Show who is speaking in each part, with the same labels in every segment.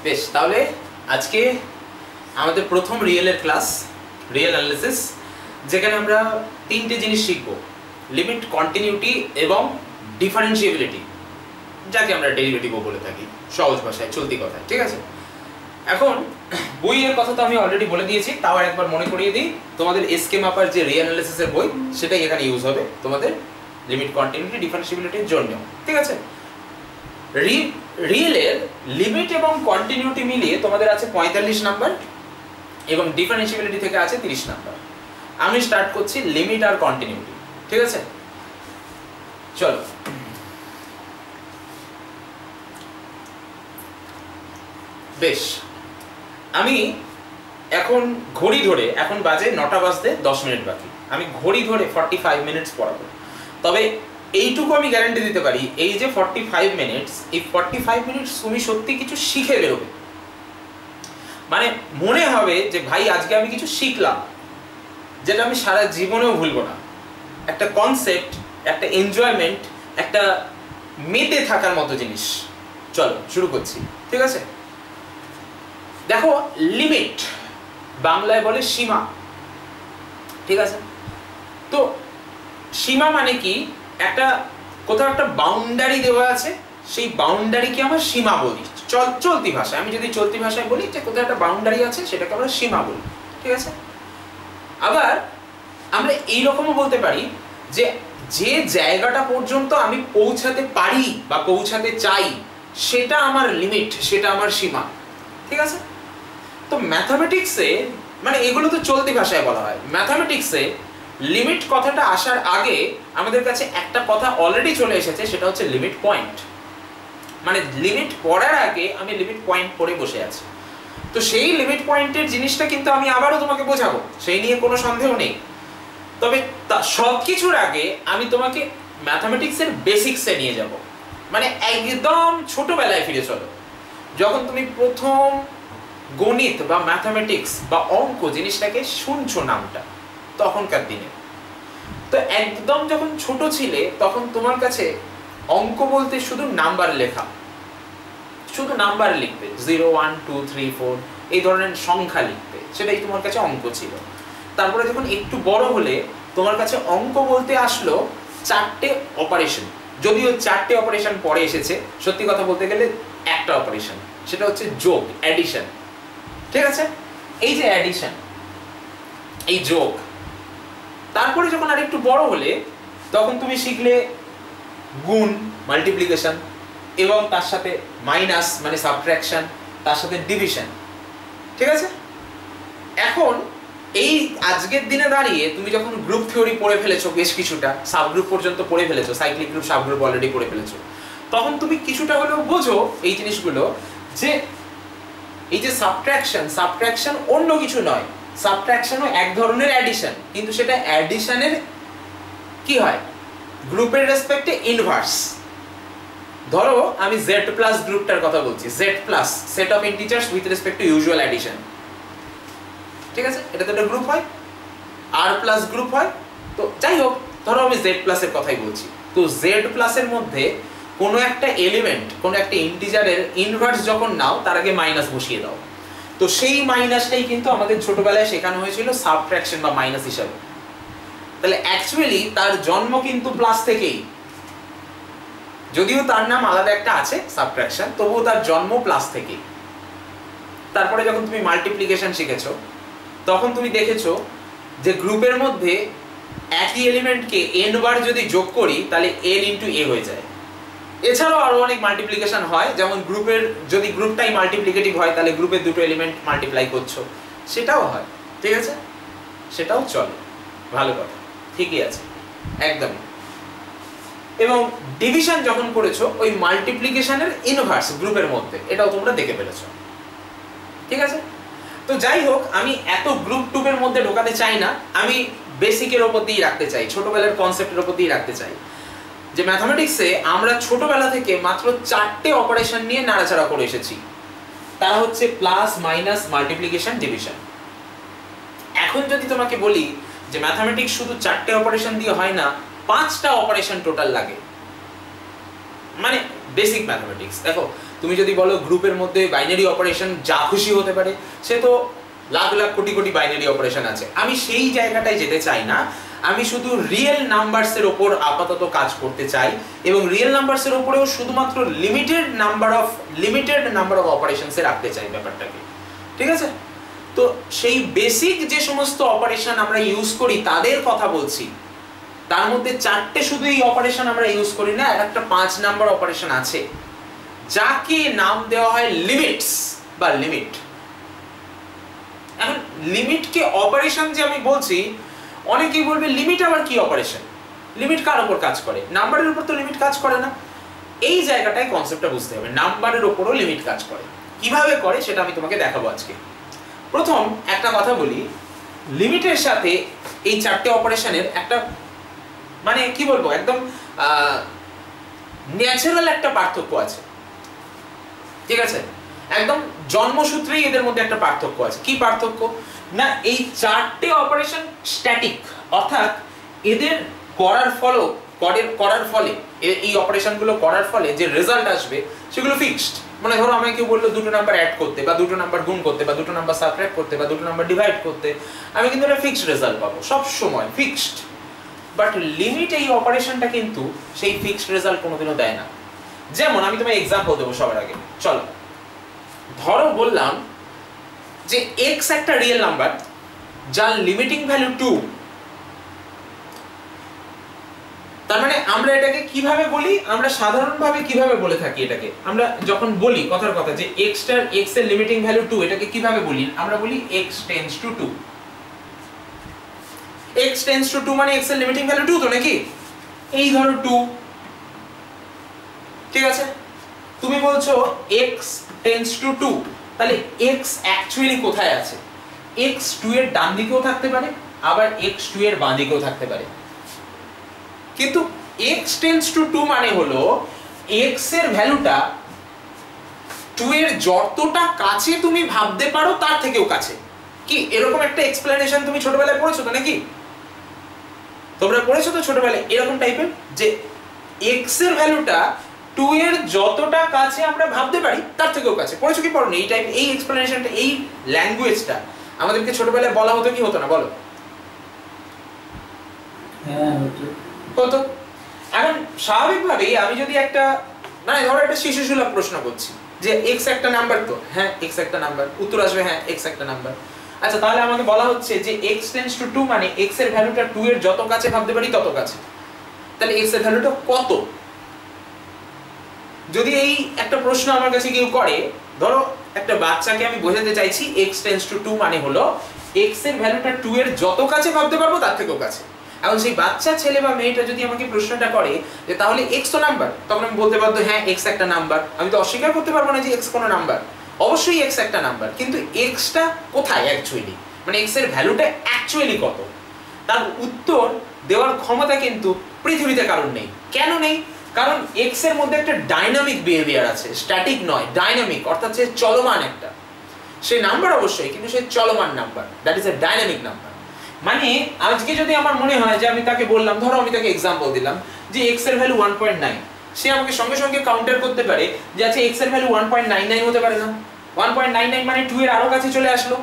Speaker 1: বেশ, তাহলে আজকে আমাদের প্রথম রিয়েলের ক্লাস, রিয়েল অ্যানালিসিস, যেখানে আমরা তিনটে জিনিস শিখব: লিমিট, কন্টিনিউটি এবং ডিফারেন্সিয়েবিলিটি, যাকে আমরা ডেরিভেটিভও বলে থাকি সহজ ভাষায়, চলতি কথায়। ঠিক আছে, এখন বইয়ের কথা তো আমি অলরেডি বলে দিয়েছি, তাও একবার মনে করিয়ে দিই। তোমাদের এসকে মাপার যে রিয়েল অ্যানালিসিসের বই, সেটাই এখানে ইউজ হবে তোমাদের লিমিট, কন্টিনিউটি, ডিফারেন্সিয়েবিলিটির জন্য। ঠিক আছে, রিয়েলের লিমিট এবং কন্টিনিউটি মিলিয়ে তোমাদের আছে 45 নাম্বার এবং ডিফারেন্সিয়েবিলিটি থেকে আছে 30 নাম্বার। আমি স্টার্ট করছি লিমিট আর কন্টিনিউটি। ঠিক আছে, চলো। বেশ, আমি এখন ঘড়ি ধরে, এখন বাজে 9টা বাজতে 10 মিনিট বাকি, আমি ঘড়ি ধরে 45 মিনিটস পড়াবো। তবে এইটুকু আমি গ্যারান্টি দিতে পারি, এই যে 45 মিনিটস, এই 45 মিনিটস তুমি সত্যি কিছু শিখে বেরোবে। মানে মনে হবে যে ভাই আজকে আমি কিছু শিখলাম, যেটা আমি সারা জীবনেও ভুলবো না। একটা কনসেপ্ট, একটা এনজয়মেন্ট, একটা মেতে থাকার মতো জিনিস। চলো শুরু করছি। ঠিক আছে, দেখো, লিমিট বাংলায় বলে সীমা। ঠিক আছে, তো সীমা মানে কি? একটা কোথাও একটা বাউন্ডারি দেওয়া আছে, সেই বাউন্ডারিকে আমরা সীমা বলি চলতি ভাষায়। আমি যদি চলতি ভাষায় বলি যে কোথাও একটা বাউন্ডারি আছে, সেটাকে আমরা সীমা বলি। ঠিক আছে, আবার আমরা এইরকমও বলতে পারি যে যে জায়গাটা পর্যন্ত আমি পৌঁছাতে পারি বা পৌঁছাতে চাই, সেটা আমার লিমিট, সেটা আমার সীমা। ঠিক আছে, তো ম্যাথামেটিক্সে, মানে এগুলো তো চলতি ভাষায় বলা হয়, ম্যাথামেটিক্সে লিমিট কথাটা আসার আগে আমাদের কাছে একটা কথা অলরেডি চলে এসেছে, সেটা হচ্ছে লিমিট পয়েন্ট। মানে লিমিট পড়ার আগে আমি লিমিট পয়েন্ট পড়ে বসে আছি। তো সেই লিমিট পয়েন্টের জিনিসটা কিন্তু আমি আবারও তোমাকে বোঝাবো, সেই নিয়ে কোনো সন্দেহ নেই। তবে সব কিছুর আগে আমি তোমাকে ম্যাথামেটিক্সের বেসিক্সে নিয়ে যাব। মানে একদম ছোটবেলায় ফিরে চলো, যখন তুমি প্রথম গণিত বা ম্যাথামেটিক্স বা অঙ্ক জিনিসটাকে শুনছো নামটা, তখনকার দিনে। তো একদম যখন ছোট ছিলে, তখন তোমার কাছে অঙ্ক বলতে শুধু নাম্বার লেখা, শুধু নাম্বার লিখবে, 0 1 2 3 4 এই ধরনের সংখ্যা লিখবে, সেটাই তোমার কাছে অঙ্ক ছিল। তারপরে যখন একটু বড় হলে, তোমার কাছে অঙ্ক বলতে আসলো 4টে অপারেশন। যদিও 4টে অপারেশন পরে এসেছে, সত্যি কথা বলতে গেলে একটা অপারেশন, সেটা হচ্ছে যোগ, অ্যাডিশন। ঠিক আছে, এই যে অ্যাডিশন, এই যোগ। তারপরে যখন আর একটু বড় হলে, তখন তুমি শিখলে গুণ, মাল্টিপ্লিকেশন, এবং তার সাথে মাইনাস মানে সাবট্রাকশন, তার সাথে ডিভিশন। ঠিক আছে, এখন এই আজকের দিনে দাঁড়িয়ে তুমি যখন গ্রুপ থিওরি পড়ে ফেলেছো, বেশ কিছুটা সাবগ্রুপ পর্যন্ত পড়ে ফেলেছো, সাইক্লিক গ্রুপ, সাবগ্রুপ অলরেডি পড়ে ফেলেছো, তখন তুমি কিছুটা হলেও বোঝো এই জিনিসগুলো, যে এই যে সাবট্রাকশন অন্য কিছু নয়, সাবট্রাকশনও এক ধরনের অ্যাডিশন, কিন্তু সেটা অ্যাডিশনের কি হয়, গ্রুপের রেসপেক্টে ইনভার্স। ধরো আমি জেড প্লাস গ্রুপটার কথা বলছি, Z plus set of integers with respect to usual addition. ঠিক আছে, এটা তো একটা গ্রুপ হয়, আর প্লাস গ্রুপ হয়। তো যাই হোক, ধরো আমি জেড প্লাসের কথাই বলছি। তো জেড প্লাসের মধ্যে কোনো একটা এলিমেন্ট, কোনো একটা ইন্টিজারের ইনভার্স যখন নাও, তার আগে মাইনাস বসিয়ে দাও। তো সেই মাইনাসটাই কিন্তু আমাদের ছোটবেলায় শেখানো হয়েছিল সাবট্রাকশন বা মাইনাস হিসাবে। তাহলে অ্যাকচুয়ালি তার জন্ম কিন্তু প্লাস থেকেই, যদিও তার নাম আলাদা একটা আছে সাবট্রাকশন, তবুও তার জন্ম প্লাস থেকেই। তারপরে যখন তুমি মাল্টিপ্লিকেশন শিখেছো, তখন তুমি দেখেছো যে গ্রুপের মধ্যে একই এলিমেন্টকে n বার যদি যোগ করি, তাহলে n ইন্টু a হয়ে যায়। এছাড়াও আরো অনেক মাল্টিপ্লিকেশন হয়, যেমন গ্রুপের যদি গ্রুপটাই মাল্টিপ্লিকেটিভ হয়, তাহলে গ্রুপের দুটো এলিমেন্ট মাল্টিপ্লাই করছো, সেটাও হয়। ঠিক আছে, সেটাও চলে, ভালো কথা, ঠিকই আছে একদম। এবং ডিভিশন যখন করেছো, ওই মাল্টিপ্লিকেশনের ইনভার্স গ্রুপের মধ্যে, এটাও তোমরা দেখে ফেলেছো। ঠিক আছে, তো যাই হোক, আমি এত গ্রুপ টুপের মধ্যে ঢোকাতে চাই না, আমি বেসিকের ওপর দিয়ে রাখতে চাই, ছোটবেলার কনসেপ্টের ওপর দিয়ে রাখতে চাই, যে ম্যাথামেটিক্সে আমরা ছোটবেলা থেকে মাত্র 4টে অপারেশন নিয়ে নাড়াচাড়া করে এসেছি। তারা হচ্ছে প্লাস, মাইনাস, মাল্টিপ্লিকেশন, ডিভিশন। এখন যদি তোমাকে বলি যে ম্যাথামেটিক্স শুধু 4টে অপারেশন দিয়ে হয় না, 5টা অপারেশন টোটাল লাগে। মানে বেসিক ম্যাথমেটিক্স। দেখো তুমি যদি বলো গ্রুপের মধ্যে বাইনারি অপারেশন যা খুশি হতে পারে, সে তো লাখ লাখ কোটি কোটি বাইনারি অপারেশন আছে, আমি সেই জায়গাটায় যেতে চাই না। আমি শুধু রিয়েল নাম্বারসের ওপর আপাতত কাজ করতে চাই, এবং রিয়েল নাম্বারসের ওপরেও শুধুমাত্র লিমিটেড নাম্বার অফ অপারেশনসে রাখতে চাই ব্যাপারটাকে, ঠিক আছে? তো সেই বেসিক যে সমস্ত অপারেশন আমরা ইউজ করি তাদের কথা বলছি, তার মধ্যে 4টে শুধু এই অপারেশন আমরা ইউজ করি না, একটা 5 নাম্বার অপারেশন আছে যাকে নাম দেওয়া হয় লিমিটস বা লিমিট। এখন লিমিটকে অপারেশন যে আমি বলছি, অনেকেই বলবে লিমিট আবার কি অপারেশন, লিমিট কার উপর কাজ করে? নাম্বারের উপর তো লিমিট কাজ করে না। এই জায়গাটায় কনসেপ্টটা বুঝতে হবে, নাম্বারের উপরও লিমিট কাজ করে। কিভাবে করে সেটা আমি তোমাকে দেখাবো আজকে। প্রথম একটা কথা বলি, লিমিটের সাথে এই 4টে অপারেশনের একটা মানে কি বলবো, একদম ন্যাচারাল একটা পার্থক্য আছে, ঠিক আছে? একদম জন্মসূত্রেই এদের মধ্যে একটা পার্থক্য আছে। কি পার্থক্য না, এই 4টে অপারেশন স্ট্যাটিক, অর্থাৎ এদের করার ফলে এই অপারেশনগুলো করার ফলে যে রেজাল্ট আসবে সেগুলো ফিক্সড। মানে ধরো আমাকে কেউ বললো 2টো নাম্বার অ্যাড করতে, বা 2টো নাম্বার গুণ করতে, বা 2টো নাম্বার সাবট্রাক্ট করতে, বা 2টো নাম্বার ডিভাইড করতে, আমি কিন্তু একটা ফিক্সড রেজাল্ট পাবো, সব সময় ফিক্সড। বাট লিমিট এই অপারেশনটা কিন্তু সেই ফিক্সড রেজাল্ট কোনোদিনও দেয় না। যেমন আমি তোমায় এক্সাম্পল দেবো সবার আগে। চলো ধরো বললাম যে x একটা রিয়েল নাম্বার যার লিমিটিং ভ্যালু 2, তার মানে আমরা এটাকে কিভাবে বলি, আমরা সাধারণভাবে কিভাবে বলে থাকি এটাকে, আমরা যখন বলি কথার কথা যে x এর লিমিটিং ভ্যালু 2, এটাকে কিভাবে বলি? আমরা বলি x tends to 2। x tends to 2 মানে x এর লিমিটিং ভ্যালু 2 তো নাকি? এই ধরো 2, ঠিক আছে? তুমি বলছো x টেন্ডস টু 2, তাহলে x অ্যাকচুয়ালি কোথায় আছে? x 2 এর ডান দিকেও থাকতে পারে, আবার x 2 এর বাঁ দিকেও থাকতে পারে। কিন্তু x টেন্ডস টু 2 মানে হলো x এর ভ্যালুটা 2 এর যতটা কাছে তুমি ভাবতে পারো তার থেকেও কাছে। কি এরকম একটা এক্সপ্লেনেশন তুমি ছোটবেলায় পড়েছো তো নাকি? তোমরা পড়েছো তো ছোটবেলায় এরকম টাইপের, যে x এর ভ্যালুটা 2 এর যতটা কাছে আমরা ভাবতে পারি তার থেকেও কাছে। পড়েছো কি পড়োনি? এই টাইপ, এই এক্সপ্লেনেশনটা, এই ল্যাঙ্গুয়েজটা আমাদেরকে ছোটবেলায় বলা হতো কি হতো না বলো?
Speaker 2: হ্যাঁ
Speaker 1: হতো। এখন স্বাভাবিকভাবেই আমি যদি একটা মানে ধরো একটা শিশুসুলভ প্রশ্ন করছি যে x একটা নাম্বার, তো হ্যাঁ x একটা নাম্বার, উত্তর আসবে হ্যাঁ x একটা নাম্বার। আচ্ছা তাহলে আমাকে বলা হচ্ছে যে x টেন্ডস টু 2 মানে x এর ভ্যালুটা 2 এর যত কাছে ভাবতে পারি তত কাছে। তাহলে x এর ভ্যালুটা কত? যদি এই একটা প্রশ্ন আমার কাছে কেউ করে, ধরো একটা বাচ্চাকে আমি বোঝাতে চাইছি x টেন্ডস টু 2 মানে হলো x এর ভ্যালুটা 2 এর যত কাছে ভাবতে পারবো তার থেকেও কাছে। এখন সেই বাচ্চা ছেলে বা মেয়েটা যদি আমাকে প্রশ্নটা করে যে তাহলে x তো নাম্বার, তখন আমি বলতে পারবো হ্যাঁ x একটা নাম্বার। আমি তো অস্বীকার করতে পারবো না যে x কোনো নাম্বার, অবশ্যই x একটা নাম্বার, কিন্তু x টা কোথায় অ্যাকচুয়ালি, মানে x এর ভ্যালুটা অ্যাকচুয়ালি কত, তার উত্তর দেওয়ার ক্ষমতা কিন্তু পৃথিবীতে কারণ নেই। কেন নেই? কারণ x এর মধ্যে একটা ডাইনামিক বিহেভিয়ার আছে, স্ট্যাটিক নয়, ডাইনামিক, অর্থাৎ সে চলমান একটা, সে নাম্বার অবশ্যই কিন্তু সে চলমান number, that is a dynamic number. মানে আজকে যদি আমার মনে হয় যে আমি তাকে বললাম, ধরো আমি তাকে এক্সাম্পল দিলাম যে x এর ভ্যালু 1.9, সে আমাকে সঙ্গে সঙ্গে কাউন্টার করতে পারে যে আচ্ছা x এর ভ্যালু 1.99 হতে পারে না? 1.99 মানে 2 এর আরো কাছে চলে আসলো।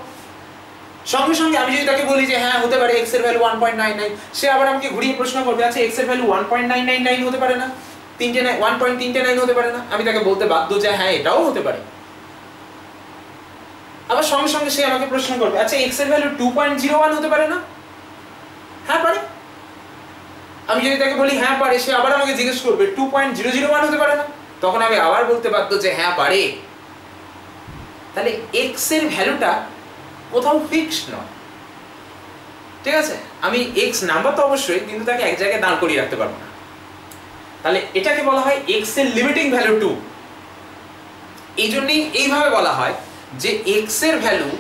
Speaker 1: সঙ্গে সঙ্গে আমি যদি তাকে বলি যে হ্যাঁ হতে পারে x এর ভ্যালু 1.99, সে আবার আমাকে ঘুরিয়ে প্রশ্ন করবে আচ্ছা x এর ভ্যালু 1.999 হতে পারে না? 1.39 হতে পারে না? আমি তাকে বলতে বাধ্য যে হ্যাঁ এটাও হতে পারে। আবার সঙ্গে সঙ্গে সে আমাকে প্রশ্ন করবে আচ্ছা x এর ভ্যালু 2.01 হতে পারে না? হ্যাঁ পারে। আমি যদি তাকে বলি হ্যাঁ পারে, সে আবার আমাকে জিজ্ঞেস করবে 2.001 হতে পারে না? তখন আমি আবার বলতে বাধ্য যে হ্যাঁ পারে। তাহলে x এর ভ্যালুটা কোথাও ফিক্সড নয়, ঠিক আছে? আমি x নাম্বার তো অবশ্যই, কিন্তু তাকে এক জায়গায় দাঁড় করিয়ে রাখতে পারবো না। তাহলে এটাকে বলা হয় x এর লিমিটিং ভ্যালু 2। এই জন্যই এইভাবে বলা হয় যে x এর ভ্যালু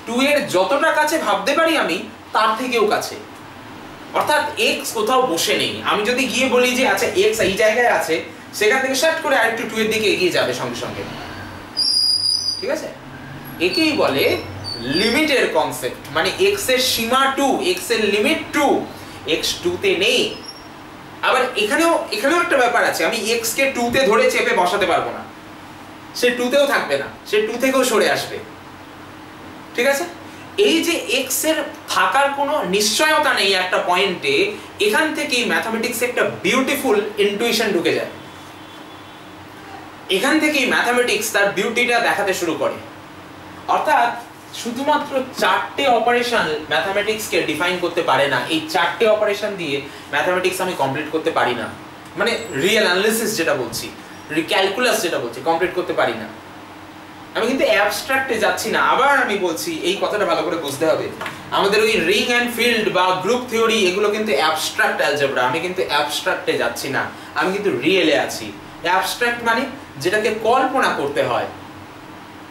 Speaker 1: 2 এর যতটা কাছে ভাবতে পারি আমি তার থেকেও কাছে, অর্থাৎ x কোথাও বসে নেই। আমি যদি গিয়ে বলি যে আচ্ছা x এই জায়গায় আছে, সেখান থেকে শার্ট করে আরেকটু 2 এর দিকে এগিয়ে যাবে সঙ্গে সঙ্গে, ঠিক আছে? একেই বলে লিমিটের কনসেপ্ট, মানে x এর সীমা 2, x এর লিমিট 2, x 2 তে নেই। আবার এখানেও একটা ব্যাপার আছে, আমি এক্স কে 2 তে ধরে চেপে বসাতে পারবো না, সে 2 তেও থাকবে না, সে 2 থেকেও সরে আসবে। ঠিক আছে, এই যে এক্স এর থাকার কোনো নিশ্চয়তা নেই একটা পয়েন্টে, এখান থেকেই ম্যাথমেটিক্সে একটা বিউটিফুল ইনটুইশন ঢুকে যায়। এখান থেকেই ম্যাথমেটিক্স তার বিউটিটা দেখাতে শুরু করে। অর্থাৎ শুধুমাত্র 4টে অপারেশন ম্যাথমেটিক্সকে ডিফাইন করতে পারে না, এই 4টে অপারেশন দিয়ে ম্যাথমেটিক্স আমি কমপ্লিট করতে পারি না, মানে রিয়েল অ্যানালিসিস যেটা বলছি, ক্যালকুলাস যেটা বলছি, কমপ্লিট করতে পারি না। আমি কিন্তু অ্যাবস্ট্রাক্টে যাচ্ছি না, আবার আমি বলছি এই কথাটা ভালো করে বুঝতে হবে, আমাদের ওই রিং অ্যান্ড ফিল্ড বা গ্রুপ থিওরি এগুলো কিন্তু অ্যাবস্ট্রাক্ট অ্যালজেব্রা, আমি কিন্তু অ্যাবস্ট্রাক্টে যাচ্ছি না, আমি কিন্তু রিয়েলে আছি। অ্যাবস্ট্রাক্ট মানে যেটাকে কল্পনা করতে হয়,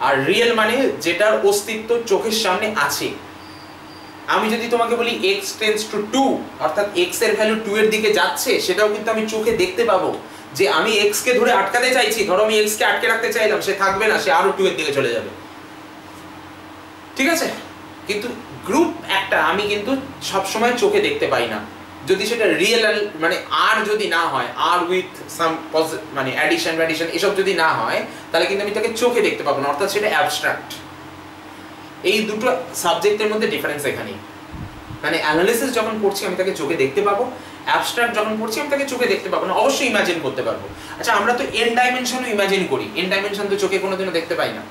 Speaker 1: আর রিয়েল মানে যেটার অস্তিত্ব চোখের সামনে আছে। আমি যদি তোমাকে বলি x টেন্ডস টু 2, অর্থাৎ x এর ভ্যালু 2 এর দিকে যাচ্ছে, সেটাও কিন্তু আমি চোখে দেখতে পাবো যে আমি x কে ধরে আটকাতে চাইছি, ধরো আমি x কে আটকে রাখতে চাইলাম, সে থাকবে না, সে আরো 2 এর দিকে চলে যাবে। ঠিক আছে, কিন্তু গ্রুপ একটা আমি কিন্তু সব সময় চোখে দেখতে পাই না, যদি সেটা রিয়েল মানে আর যদি না হয়, আর উইথ সাম মানে অ্যাডিশন এসব যদি না হয়, তাহলে কিন্তু আমি তাকে চোখে দেখতে পাবো না, অর্থাৎ সেটা অ্যাবস্ট্রাক্ট। এই দুটো সাবজেক্টের মধ্যে ডিফারেন্স এখানেই, মানে অ্যানালিসিস যখন পড়ছি আমি তাকে চোখে দেখতে পাবো, অ্যাবস্ট্রাক্ট যখন পড়ছি আমি তাকে চোখে দেখতে পাবো না, অবশ্যই ইমাজিন করতে পারবো। আচ্ছা, আমরা তো এন ডাইমেনশনও ইমাজিন করি, এন ডাইমেনশন তো চোখে কোনোদিনও দেখতে পাই না,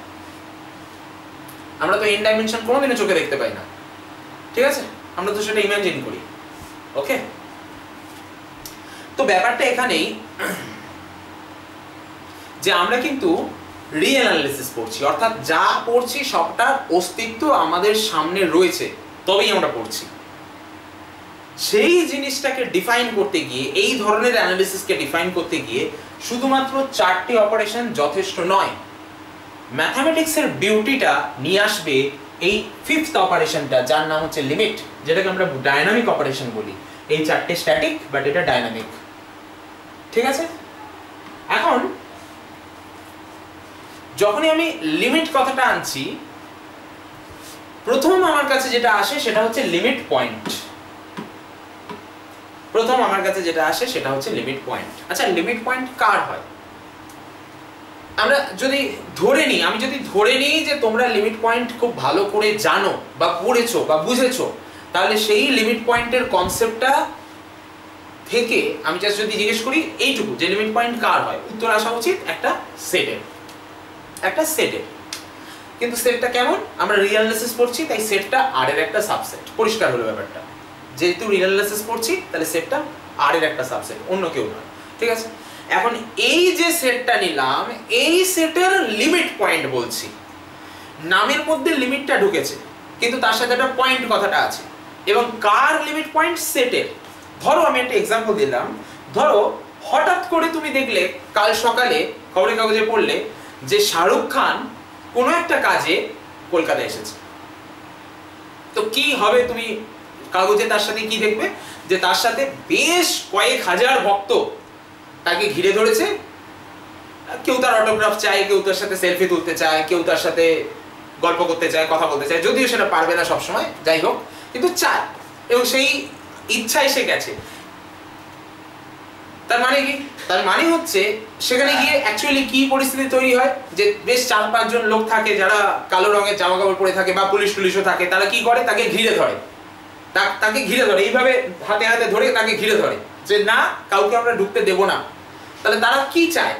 Speaker 1: আমরা তো এন ডাইমেনশন কোনোদিনও চোখে দেখতে পাই না। ঠিক আছে, আমরা তো সেটা ইমাজিন করি। ওকে, তো ব্যাপারটা এখানেই যে আমরা কিন্তু রিয়েল অ্যানালিসিস পড়ছি, অর্থাৎ যা পড়ছি সবটার অস্তিত্ব আমাদের সামনে রয়েছে, তবেই আমরা পড়ছি। সেই জিনিসটাকে ডিফাইন করতে গিয়ে, এই ধরনের অ্যানালিসিসকে ডিফাইন করতে গিয়ে শুধুমাত্র 4টি অপারেশন যথেষ্ট নয়, ম্যাথমেটিক্সের বিউটিটা নিয়ে আসবে এই 5th অপারেশনটা, যার নাম হচ্ছে লিমিট, যেটাকে আমরা ডায়নামিক অপারেশন বলি। এই 4টে স্ট্যাটিক, বাট এটা ডায়নামিক। ঠিক আছে, এখন যখনই আমি লিমিট কথাটা আনছি, প্রথম আমার কাছে যেটা আসে সেটা হচ্ছে লিমিট পয়েন্ট। প্রথম আমার কাছে যেটা আসে সেটা হচ্ছে লিমিট পয়েন্ট। আচ্ছা, লিমিট পয়েন্ট কার হয়? আমরা যদি ধরে নিই, আমি যদি ধরে নিই যে তোমরা লিমিট পয়েন্ট খুব ভালো করে জানো বা পড়েছো বা বুঝেছো, তাহলে সেই লিমিট পয়েন্টের কনসেপ্টটা থেকে আমি জাস্ট যদি জিজ্ঞেস করি এইটুকু যে লিমিট পয়েন্ট কার হয়, উত্তর আসা উচিত একটা সেটের, একটা সেটের। কিন্তু সেটটা কেমন? আমরা রিয়েল অ্যানালিসিস পড়ছি, তাই সেটটা আর এর একটা সাবসেট। পরিষ্কার হলো ব্যাপারটা, যেহেতু রিয়েল অ্যানালিসিস পড়ছি তাহলে সেটটা আর এর একটা সাবসেট, অন্য কেউ নয়। ঠিক আছে, এখন এই যে সেটটা নিলাম, এই সেটের লিমিট পয়েন্ট বলছি। নামের মধ্যে লিমিটটা ঢুকেছে, কিন্তু তার সাথে একটা পয়েন্ট কথাটা আছে। এবং কার লিমিট পয়েন্ট? সেটের। ধরো আমি একটা এক্সাম্পল দিলাম, ধরো হঠাৎ করে তুমি দেখলে কাল সকালে খবরের কাগজে পড়লে যে শাহরুখ খান কোনো একটা কাজে কলকাতায় এসেছে। তো কি হবে, তুমি কাগজে তার সাথে কি দেখবে? যে তার সাথে বেশ কয়েক হাজার ভক্ত তাকে ঘিরে ধরেছে, কেউ তার অটোগ্রাফ চায়, কেউ তার সাথে সেলফি তুলতে চায়, কেউ তার সাথে গল্প করতে চায়, কথা বলতে চায়, যদিও সেটা পারবে না সবসময়, যাই হোক, কিন্তু চায়, এবং সেই ইচ্ছায় সে গেছে। তার মানে কি? তার মানে হচ্ছে সেখানে গিয়ে অ্যাকচুয়ালি কি পরিস্থিতি তৈরি হয়, যে বেশ 4-5 জন লোক থাকে যারা কালো রঙের জামা কাপড় পরে থাকে, বা পুলিশ টুলিশও থাকে, তারা কি করে? তাকে ঘিরে ধরে, তাকে ঘিরে ধরে, এইভাবে হাতে হাতে ধরে তাকে ঘিরে ধরে, যে না, কাউকে আমরা ঢুকতে দেব না। তাহলে তারা কি চায়?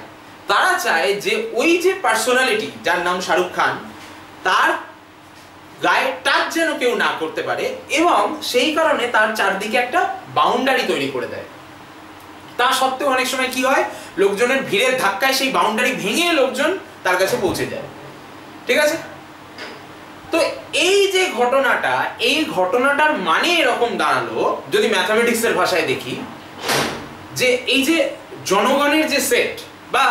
Speaker 1: তারা চায় যে ওই যে পার্সোনালিটি যার নাম শাহরুখ খান, তার গায়ে টাচ যেন কেউ না করতে পারে, এবং সেই কারণে তার চারদিকে একটা বাউন্ডারি তৈরি করে দেয়। তা সত্ত্বেও অনেক সময় কি হয়, লোকজনের ভিড়ের ধাক্কায় সেই বাউন্ডারি ভেঙে লোকজন তার কাছে পৌঁছে যায়। ঠিক আছে, তো এই যে ঘটনাটা, এই ঘটনাটার মানে এরকম দাঁড়ালো, যদি ম্যাথমেটিক্সের ভাষায় দেখি, যে এই যে জনগণের যে সেট, বা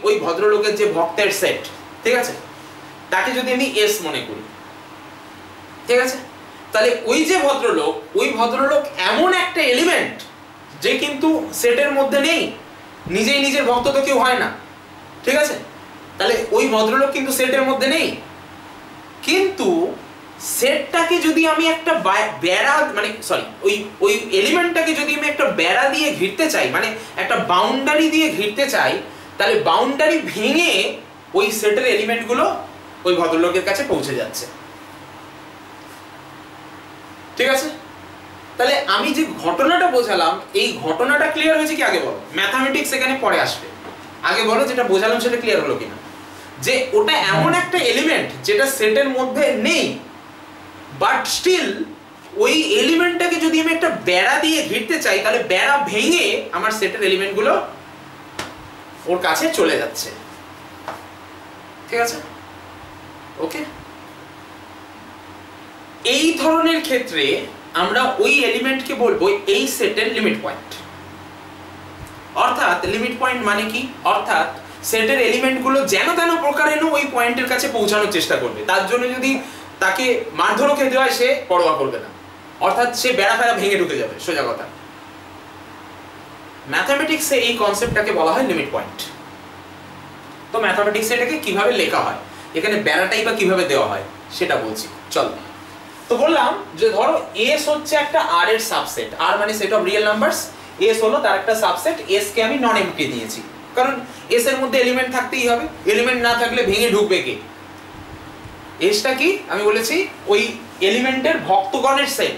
Speaker 1: ওই ভদ্রলোকের যে ভক্তের সেট, ঠিক আছে, তাকে যদি আমি এস মনে করি, ঠিক আছে, তাহলে ওই যে ভদ্রলোক, ওই ভদ্রলোক এমন একটা এলিমেন্ট যে কিন্তু সেটের মধ্যে নেই, নিজেই নিজের ভক্ত তো কেউ হয় না। ঠিক আছে, তাহলে ওই ভদ্রলোক কিন্তু সেটের মধ্যে নেই, কিন্তু সেটটাকে যদি আমি একটা বেড়া মানে সরি ওই এলিমেন্টটাকে যদি আমি একটা বেড়া দিয়ে ঘিরতে চাই, মানে একটা বাউন্ডারি দিয়ে ঘিরতে চাই, তাহলে বাউন্ডারি ভেঙে ওই সেটের এলিমেন্টগুলো ওই ভদ্রলোকের কাছে পৌঁছে যাচ্ছে। ঠিক আছে? তাহলে আমি যে ঘটনাটা বোঝালাম, এই ঘটনাটা ক্লিয়ার হয়েছে কি? আগে বলো। ম্যাথামেটিক্স এখানে পরে আসবে, আগে বলো যেটা বোঝালাম সেটা ক্লিয়ার হলো কিনা। যে ওটা এমন একটা এলিমেন্ট যেটা সেটের মধ্যে নেই, বাট স্টিল ওই এলিমেন্টটাকে যদি আমি একটা বেড়া দিয়ে ঘিরতে চাই, তাহলে বেড়া ভেঙে আমার সেটের এলিমেন্টগুলো ওর কাছে চলে যাচ্ছে। ঠিক আছে? ওকে, এই ধরনের ক্ষেত্রে আমরা ওই এলিমেন্টকে বলবো এই সেটের লিমিট পয়েন্ট। অর্থাৎ লিমিট পয়েন্ট মানে কি? অর্থাৎ সেটের এলিমেন্টগুলো যেন তেন প্রকারে ওই পয়েন্টের কাছে পৌঁছানোর চেষ্টা করবে। তার জন্য যদি তাকে মারধরও খেতে হয়, সে পরোয়া করবে না। অর্থাৎ সে বেড়া ফেরা ভেঙে ঢুকে যাবে, সোজা কথা। ম্যাথামেটিক্সে এই কনসেপ্টটাকে বলা হয় লিমিট পয়েন্ট। তো ম্যাথামেটিক্সে এটাকে কিভাবে লেখা হয়, এখানে বেড়াটাই বা কিভাবে দেওয়া হয় সেটা বলছি। চল, তো বললাম যে ধরো এস হচ্ছে একটা আর এর সাবসেট, আর মানে set of real numbers, S হলো তার একটা সাবসেট। এস কে আমি নন এমপ্টি দিয়েছি, কারণ এস এর মধ্যে এলিমেন্ট থাকতেই হবে, এলিমেন্ট না থাকলে ভেঙে ঢুকবে কে? এসটা কি আমি বলেছি? ওই এলিমেন্টের ভক্তগণের সেট।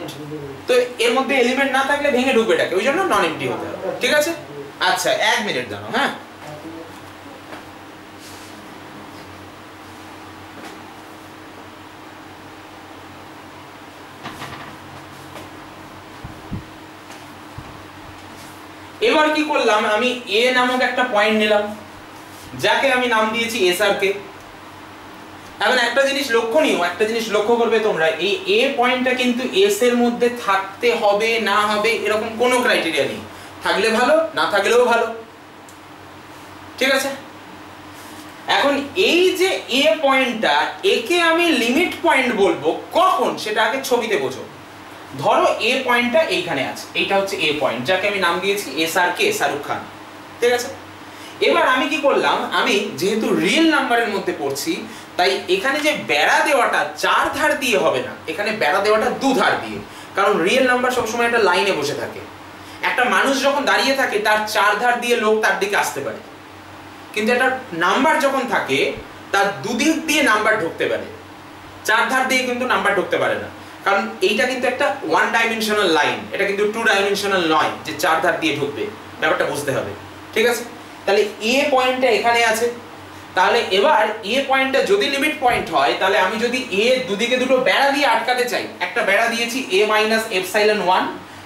Speaker 1: তো এর মধ্যে এলিমেন্ট না থাকলে ভেঙে ঢুকবে এটাকে, ওই জন্য নন এমপ্টি হতে হবে। ঠিক আছে? আচ্ছা, 1 মিনিট দাঁড়াও। হ্যাঁ, এবার কি করলাম, আমি এ নামক একটা পয়েন্ট নিলাম, যাকে আমি নাম দিয়েছি এস আর কে। এখন একটা জিনিস লক্ষণীয়, একটা জিনিস লক্ষ্য করবে তোমরা, এই এ পয়েন্টটা কিন্তু এস এর মধ্যে থাকতে হবে না হবে এরকম কোনো ক্রাইটেরিয়া নেই। থাকলে ভালো, না থাকলেও ভালো। ঠিক আছে? এখন এই যে এ পয়েন্টটা, একে আমি লিমিট পয়েন্ট বলবো কখন, সেটা আগে ছবিতে বোঝো। ধরো এ পয়েন্টটা এইখানে আছে, এইটা হচ্ছে এ পয়েন্ট, যাকে আমি নাম দিয়েছি এস আর কে, শাহরুখ খান। ঠিক আছে? এবার আমি কি করলাম, আমি যেহেতু রিয়েল নাম্বারের মধ্যে পড়ছি, তাই এখানে যে বেড়া দেওয়াটা 4 ধার দিয়ে হবে না, এখানে বেড়া দেওয়াটা 2 ধার দিয়ে। কারণ রিয়েল নাম্বার সবসময় একটা লাইনে বসে থাকে। একটা মানুষ যখন দাঁড়িয়ে থাকে, তার 4 ধার দিয়ে লোক তার দিকে আসতে পারে, কিন্তু একটা নাম্বার যখন থাকে তার দুদিক দিয়ে নাম্বার ঢুকতে পারে, 4 ধার দিয়ে কিন্তু নাম্বার ঢুকতে পারে না। কারণ এইটা কিন্তু একটা 1 ডাইমেনশনাল লাইন, এটা কিন্তু 2 ডাইমেনশনাল নয় যে 4 ধার দিয়ে ঢুকবে। ব্যাপারটা বুঝতে হবে। ঠিক আছে? তাহলে এ পয়েন্টটা এখানে আছে, তাহলে এবার এ পয়েন্টটা যদি লিমিট পয়েন্ট হয়, তাহলে আমি যদি এ দুদিকে দুটো বেড়া দিয়ে আটকাতে চাই, একটা বেড়া দিয়েছি a - এপসাইলন 1,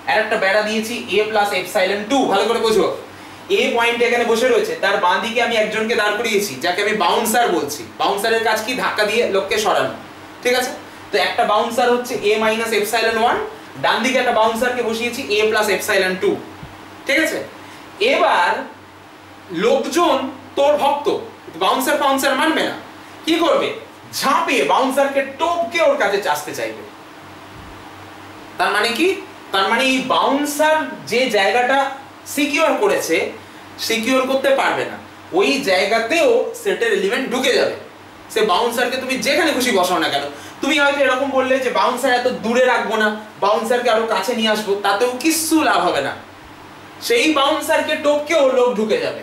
Speaker 1: আর একটা বেড়া দিয়েছি a + এপসাইলন 2। ভালো করে বোঝো, এ পয়েন্ট এখানে বসে রয়েছে, তার বাঁ দিকে আমি একজনকে দাঁড় করিয়েছি, যাকে আমি বাউন্সার বলছি। বাউন্সারের কাজ কি? ধাক্কা দিয়ে লোককে সরানো। ঠিক আছে? তো একটা বাউন্সার হচ্ছে a - এপসাইলন 1, ডান দিকে একটা বাউন্সারকে বসিয়েছি a + এপসাইলন 2। ঠিক আছে? এবার লোকজন তোর ভক্ত, বাউন্সার ফাউন্সার মানবে না, কি করবে? ঝাঁপিয়ে বাউন্সারকে টপকে ওর কাছে আসতে চাইবে। তার মানে কি? তার মানে এই বাউন্সার যে জায়গাটা সিকিউর করেছে, সিকিউর করতে পারবে না, ওই জায়গাতেও সেটের এলিমেন্ট ঢুকে যাবে। সে বাউন্সারকে তুমি যেখানে খুশি বসাও না কেন, তুমি হয়তো এরকম বললে যে বাউন্সার এত দূরে রাখবো না, বাউন্সারকে আরো কাছে নিয়ে আসবো, তাতেও কিছু লাভ হবে না। সেই বাউন্সারকে টপকেও লোক ঢুকে যাবে,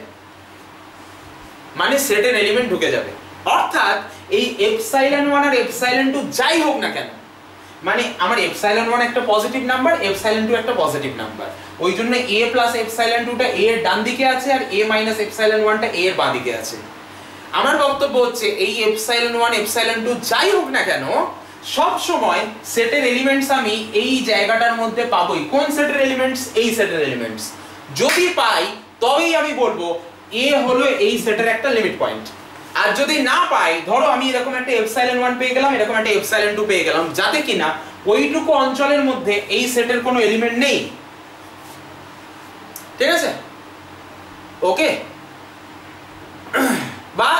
Speaker 1: মানে সেটের এলিমেন্ট ঢুকে যাবে। অর্থাৎ এই এপসাইলন 1 আর এপসাইলন 2 যাই হোক না কেন, মানে আমার এপসাইলন 1 একটা পজিটিভ নাম্বার, এপসাইলন 2 একটা পজিটিভ নাম্বার, ওই জন্য a + এপসাইলন 2টা a এর ডান দিকে আছে, আর a - এপসাইলন 1টা a এর বাঁ দিকে আছে। আমার বক্তব্য হচ্ছে এই এপসাইলন 1 এপসাইলন 2 যাই হোক না কেন, সব সময় সেটের এলিমেন্টস আমি এই জায়গাটার মধ্যে পাবোই। কোন সেটের এলিমেন্টস? এই সেটের এলিমেন্টস। যদি পাই তবেই আমি বলবো এ হলো এই সেটের একটা লিমিট পয়েন্ট। আর যদি না পাই, ধরো আমি এরকম একটা এপসাইলন 1 পেয়ে গেলাম, এরকম একটা এপসাইলন 2 পেয়ে গেলাম, যাতে কিনা ওইটুকু অঞ্চলের মধ্যে এই সেটের কোনো এলিমেন্ট নেই। ঠিক আছে? ওকে? বা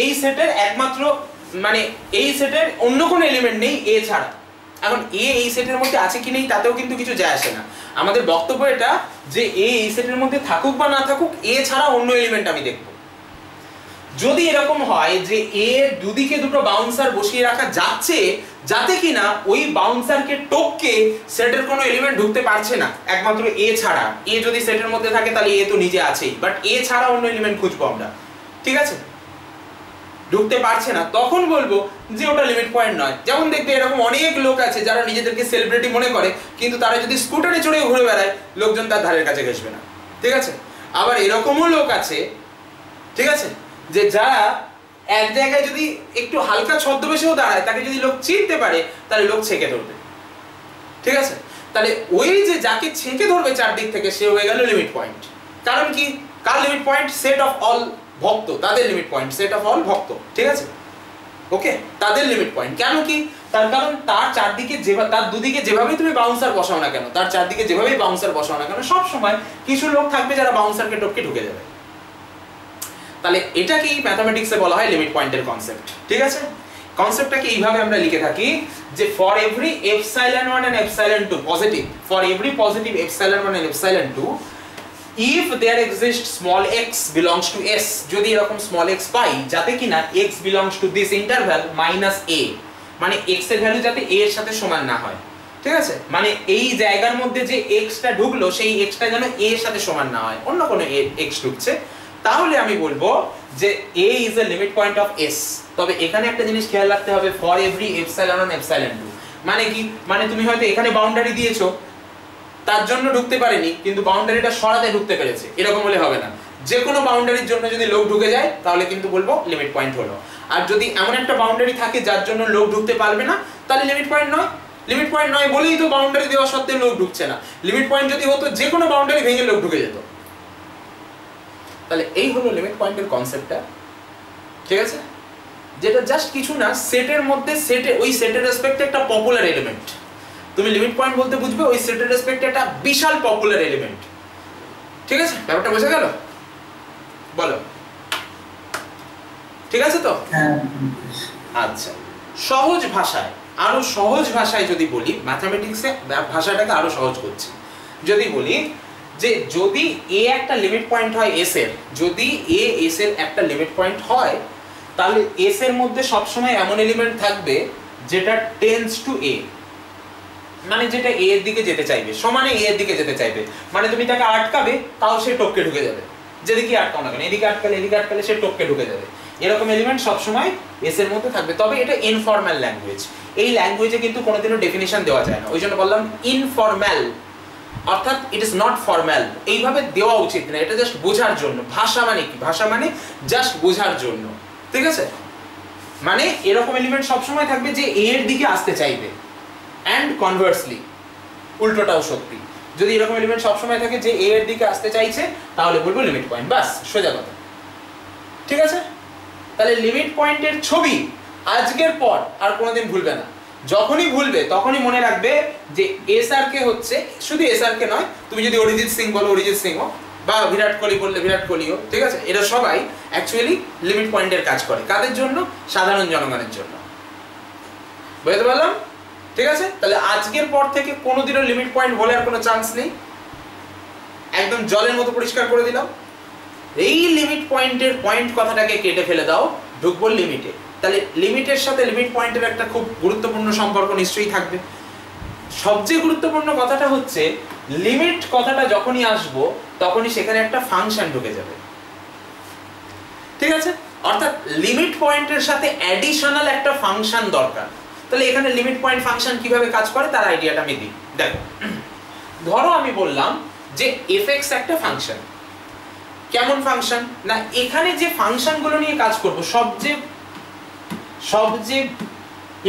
Speaker 1: এই সেটের একমাত্র, মানে এই সেটের অন্য কোনো এলিমেন্ট নেই এ ছাড়া। এখন এ এই সেটের মধ্যে আছে কি নেই তাতেও কিন্তু কিছু যায় আসে না। আমাদের বক্তব্য এটা যে এ এই সেটের মধ্যে থাকুক বা না থাকুক, এ ছাড়া অন্য এলিমেন্ট আমি দেখব। যদি এরকম হয় যে এ দুদিকে দুটো বাউন্সার বসিয়ে রাখা যাচ্ছে যাতে কিনা ওই বাউন্সারকে টপকে সেটের কোনো এলিমেন্ট ঢুকতে পারছে না একমাত্র এ ছাড়া, এ যদি সেটের মধ্যে থাকে তাহলে এ তো নিজে আছেই, বাট এ ছাড়া অন্য এলিমেন্ট খুঁজবো আমরা, ঠিক আছে, ঢুকতে পারছে না, তখন বলবো যে ওটা লিমিট পয়েন্ট নয়। যেমন দেখবে এরকম অনেক লোক আছে যারা নিজেদেরকে সেলিব্রিটি মনে করে, কিন্তু তারা যদি স্কুটারে চড়ে ঘুরে বেড়ায় লোকজন তার ধারের কাছে ঘেসবে না, ঠিক আছে। আবার এরকমও লোক আছে, ঠিক আছে, যে যারা এক জায়গায় যদি একটু হালকা ছদ্মবেশেও দাঁড়ায় তাকে যদি লোক চিনতে পারে তাহলে লোক ছেঁকে ধরবে, ঠিক আছে। তাহলে ওই যে যাকে ছেঁকে ধরবে চারদিক থেকে সে হয়ে গেল লিমিট পয়েন্ট। কারণ কি, কার limit point? Set of all ভক্ত, তাদের limit point, set of all ভক্ত, ঠিক আছে, ওকে, তাদের লিমিট পয়েন্ট। কেন কি? তার কারণ তার চারদিকে তার দুদিকে যেভাবেই তুমি বাউন্সার বসাও না কেন, তার চারদিকে যেভাবেই বাউন্সার বসাও না কেন, সব সময় কিছু লোক থাকবে যারা বাউন্সারকে টপকে ঢুকে যাবে। তাহলে এটাকেই ম্যাথমেটিক্সে বলা হয় লিমিট পয়েন্টের কনসেপ্ট, ঠিক আছে। কনসেপ্টটাকে এইভাবে আমরা লিখে থাকি যে for every epsilon 1 and epsilon 2 positive, for every positive epsilon 1 and epsilon 2 if there exists small x belongs to s, যদি এরকম small x পাই যাতে কিনা x belongs to this interval minus a, মানে x এর ভ্যালু যাতে a এর সাথে সমান না হয়, ঠিক আছে, মানে এই জায়গার মধ্যে যে x টা ঢুকলো সেই x টা যেন a এর সাথে সমান না হয়, অন্য কোনো x ঢুকছে, তাহলে আমি বলবো যে a is a limit point of s। তবে এখানে একটা জিনিস খেয়াল রাখতে হবে, for every epsilon 1 epsilon 2, মানে কি, মানে তুমি হয়তো এখানে বাউন্ডারি দিয়েছো তার জন্য ঢুকতে পারেনি কিন্তু বাউন্ডারিটা সরাতে ঢুকতে পেরেছে, এরকম হলে হবে না। যে কোনো বাউন্ডারির জন্য যদি লোক ঢুকে যায় তাহলে কিন্তু বলবো লিমিট পয়েন্ট হলো। আর যদি এমন একটা বাউন্ডারি থাকে যার জন্য লোক ঢুকতে পারবে না তাহলে লিমিট পয়েন্ট নয়। লিমিট পয়েন্ট নয় বলেই তো বাউন্ডারি দেওয়া সত্ত্বেও লোক ঢুকছে না। লিমিট পয়েন্ট যদি হতো যে কোনো বাউন্ডারি ভেঙে লোক ঢুকে যেত। তাহলে এই হলো লিমিট পয়েন্টের কনসেপ্টটা, ঠিক আছে, যেটা জাস্ট কিছু না, সেটের মধ্যে ওই সেটের রেসপেক্টে একটা পপুলার এলিমেন্ট। তুমি লিমিট পয়েন্ট বলতে বুঝবে ওই সেটের রেসপেক্টে একটা বিশাল পপুলার এলিমেন্ট, ঠিক আছে, ব্যাপারটা বোঝা গেল? বলো, ঠিক আছে তো? আচ্ছা, সহজ ভাষায়, আরো সহজ ভাষায় যদি বলি, ম্যাথমেটিক্সে ভাষাটাকে আরো সহজ করছি, যদি বলি যে যদি এ একটা লিমিট পয়েন্ট হয় এস এর, যদি এ এস এর একটা লিমিট পয়েন্ট হয় তাহলে এস এর মধ্যে সবসময় এমন এলিমেন্ট থাকবে যেটা টেন্ডস টু এ, মানে যেটা এ এর দিকে যেতে চাইবে, সমানে এ এর দিকে যেতে চাইবে, মানে তুমি তাকে আটকাবে তাও সে টপকে ঢুকে যাবে, যেদিকে আটকাও না কেন, এদিকে আটকালে সে টপকে ঢুকে যাবে। এরকম এলিমেন্ট সবসময় এস এর মধ্যে থাকবে। তবে এটা ইনফর্মাল ল্যাঙ্গুয়েজ, এই ল্যাঙ্গুয়েজে কিন্তু কোনোদিনও ডেফিনিশন দেওয়া যায় না, ওই জন্য বললাম ইনফর্মাল, অর্থাৎ ইট ইজ নট ফর্মাল। এইভাবে দেওয়া উচিত না, এটা জাস্ট বোঝার জন্য। ভাষা মানে কি? ভাষা মানে জাস্ট বোঝার জন্য, ঠিক আছে। মানে এরকম এলিমেন্ট সবসময় থাকবে যে এ এর দিকে আসতে চাইবে, অ্যান্ড কনভার্সলি উল্টোটাও সত্যি। যদি এরকম এলিমেন্ট সবসময় থাকে যে এ এর দিকে আসতে চাইছে তাহলে বলবো লিমিট পয়েন্ট, বাস, সোজা কথা, ঠিক আছে। তাহলে লিমিট পয়েন্টের ছবি আজকের পর আর কোনোদিন ভুলবে না। যখনই ভুলবে তখনই মনে রাখবে যে এস আর কে হচ্ছে, শুধু এস আর কে নয়, তুমি যদি অরিজিৎ সিং বলো অরিজিৎ সিংও, বা বিরাট কোহলি বললে বিরাট কোহলিও, ঠিক আছে, এরা সবাই অ্যাকচুয়ালি লিমিট পয়েন্টের কাজ করে। কাদের জন্য? সাধারণ জনগণের জন্য। বুঝতে পারলাম? ঠিক আছে। তাহলে আজকের পর থেকে কোনোদিনও লিমিট পয়েন্ট বলে আর কোনো চান্স নেই, একদম জলের মতো পরিষ্কার করে দিলাম। এই লিমিট পয়েন্টের পয়েন্ট কথাটাকে কেটে ফেলে দাও, ঢুকবো লিমিটে। তাহলে লিমিটের সাথে লিমিট পয়েন্টের একটা খুব গুরুত্বপূর্ণ সম্পর্ক নিশ্চয়ই থাকবে। সবচেয়ে গুরুত্বপূর্ণ কথাটা হচ্ছে লিমিট কথাটা যখনই আসবো তখনই সেখানে একটা ফাংশন ঢুকে যাবে, ঠিক আছে। অর্থাৎ লিমিট পয়েন্টের সাথে অ্যাডিশনাল একটা ফাংশন দরকার। তাহলে এখানে লিমিট পয়েন্ট ফাংশন কিভাবে কাজ করে তার আইডিয়াটা আমি দিই। দেখো, ধরো আমি বললাম যে এফএক্স একটা ফাংশন। কেমন ফাংশন? না, এখানে যে ফাংশনগুলো নিয়ে কাজ করব, সবচেয়ে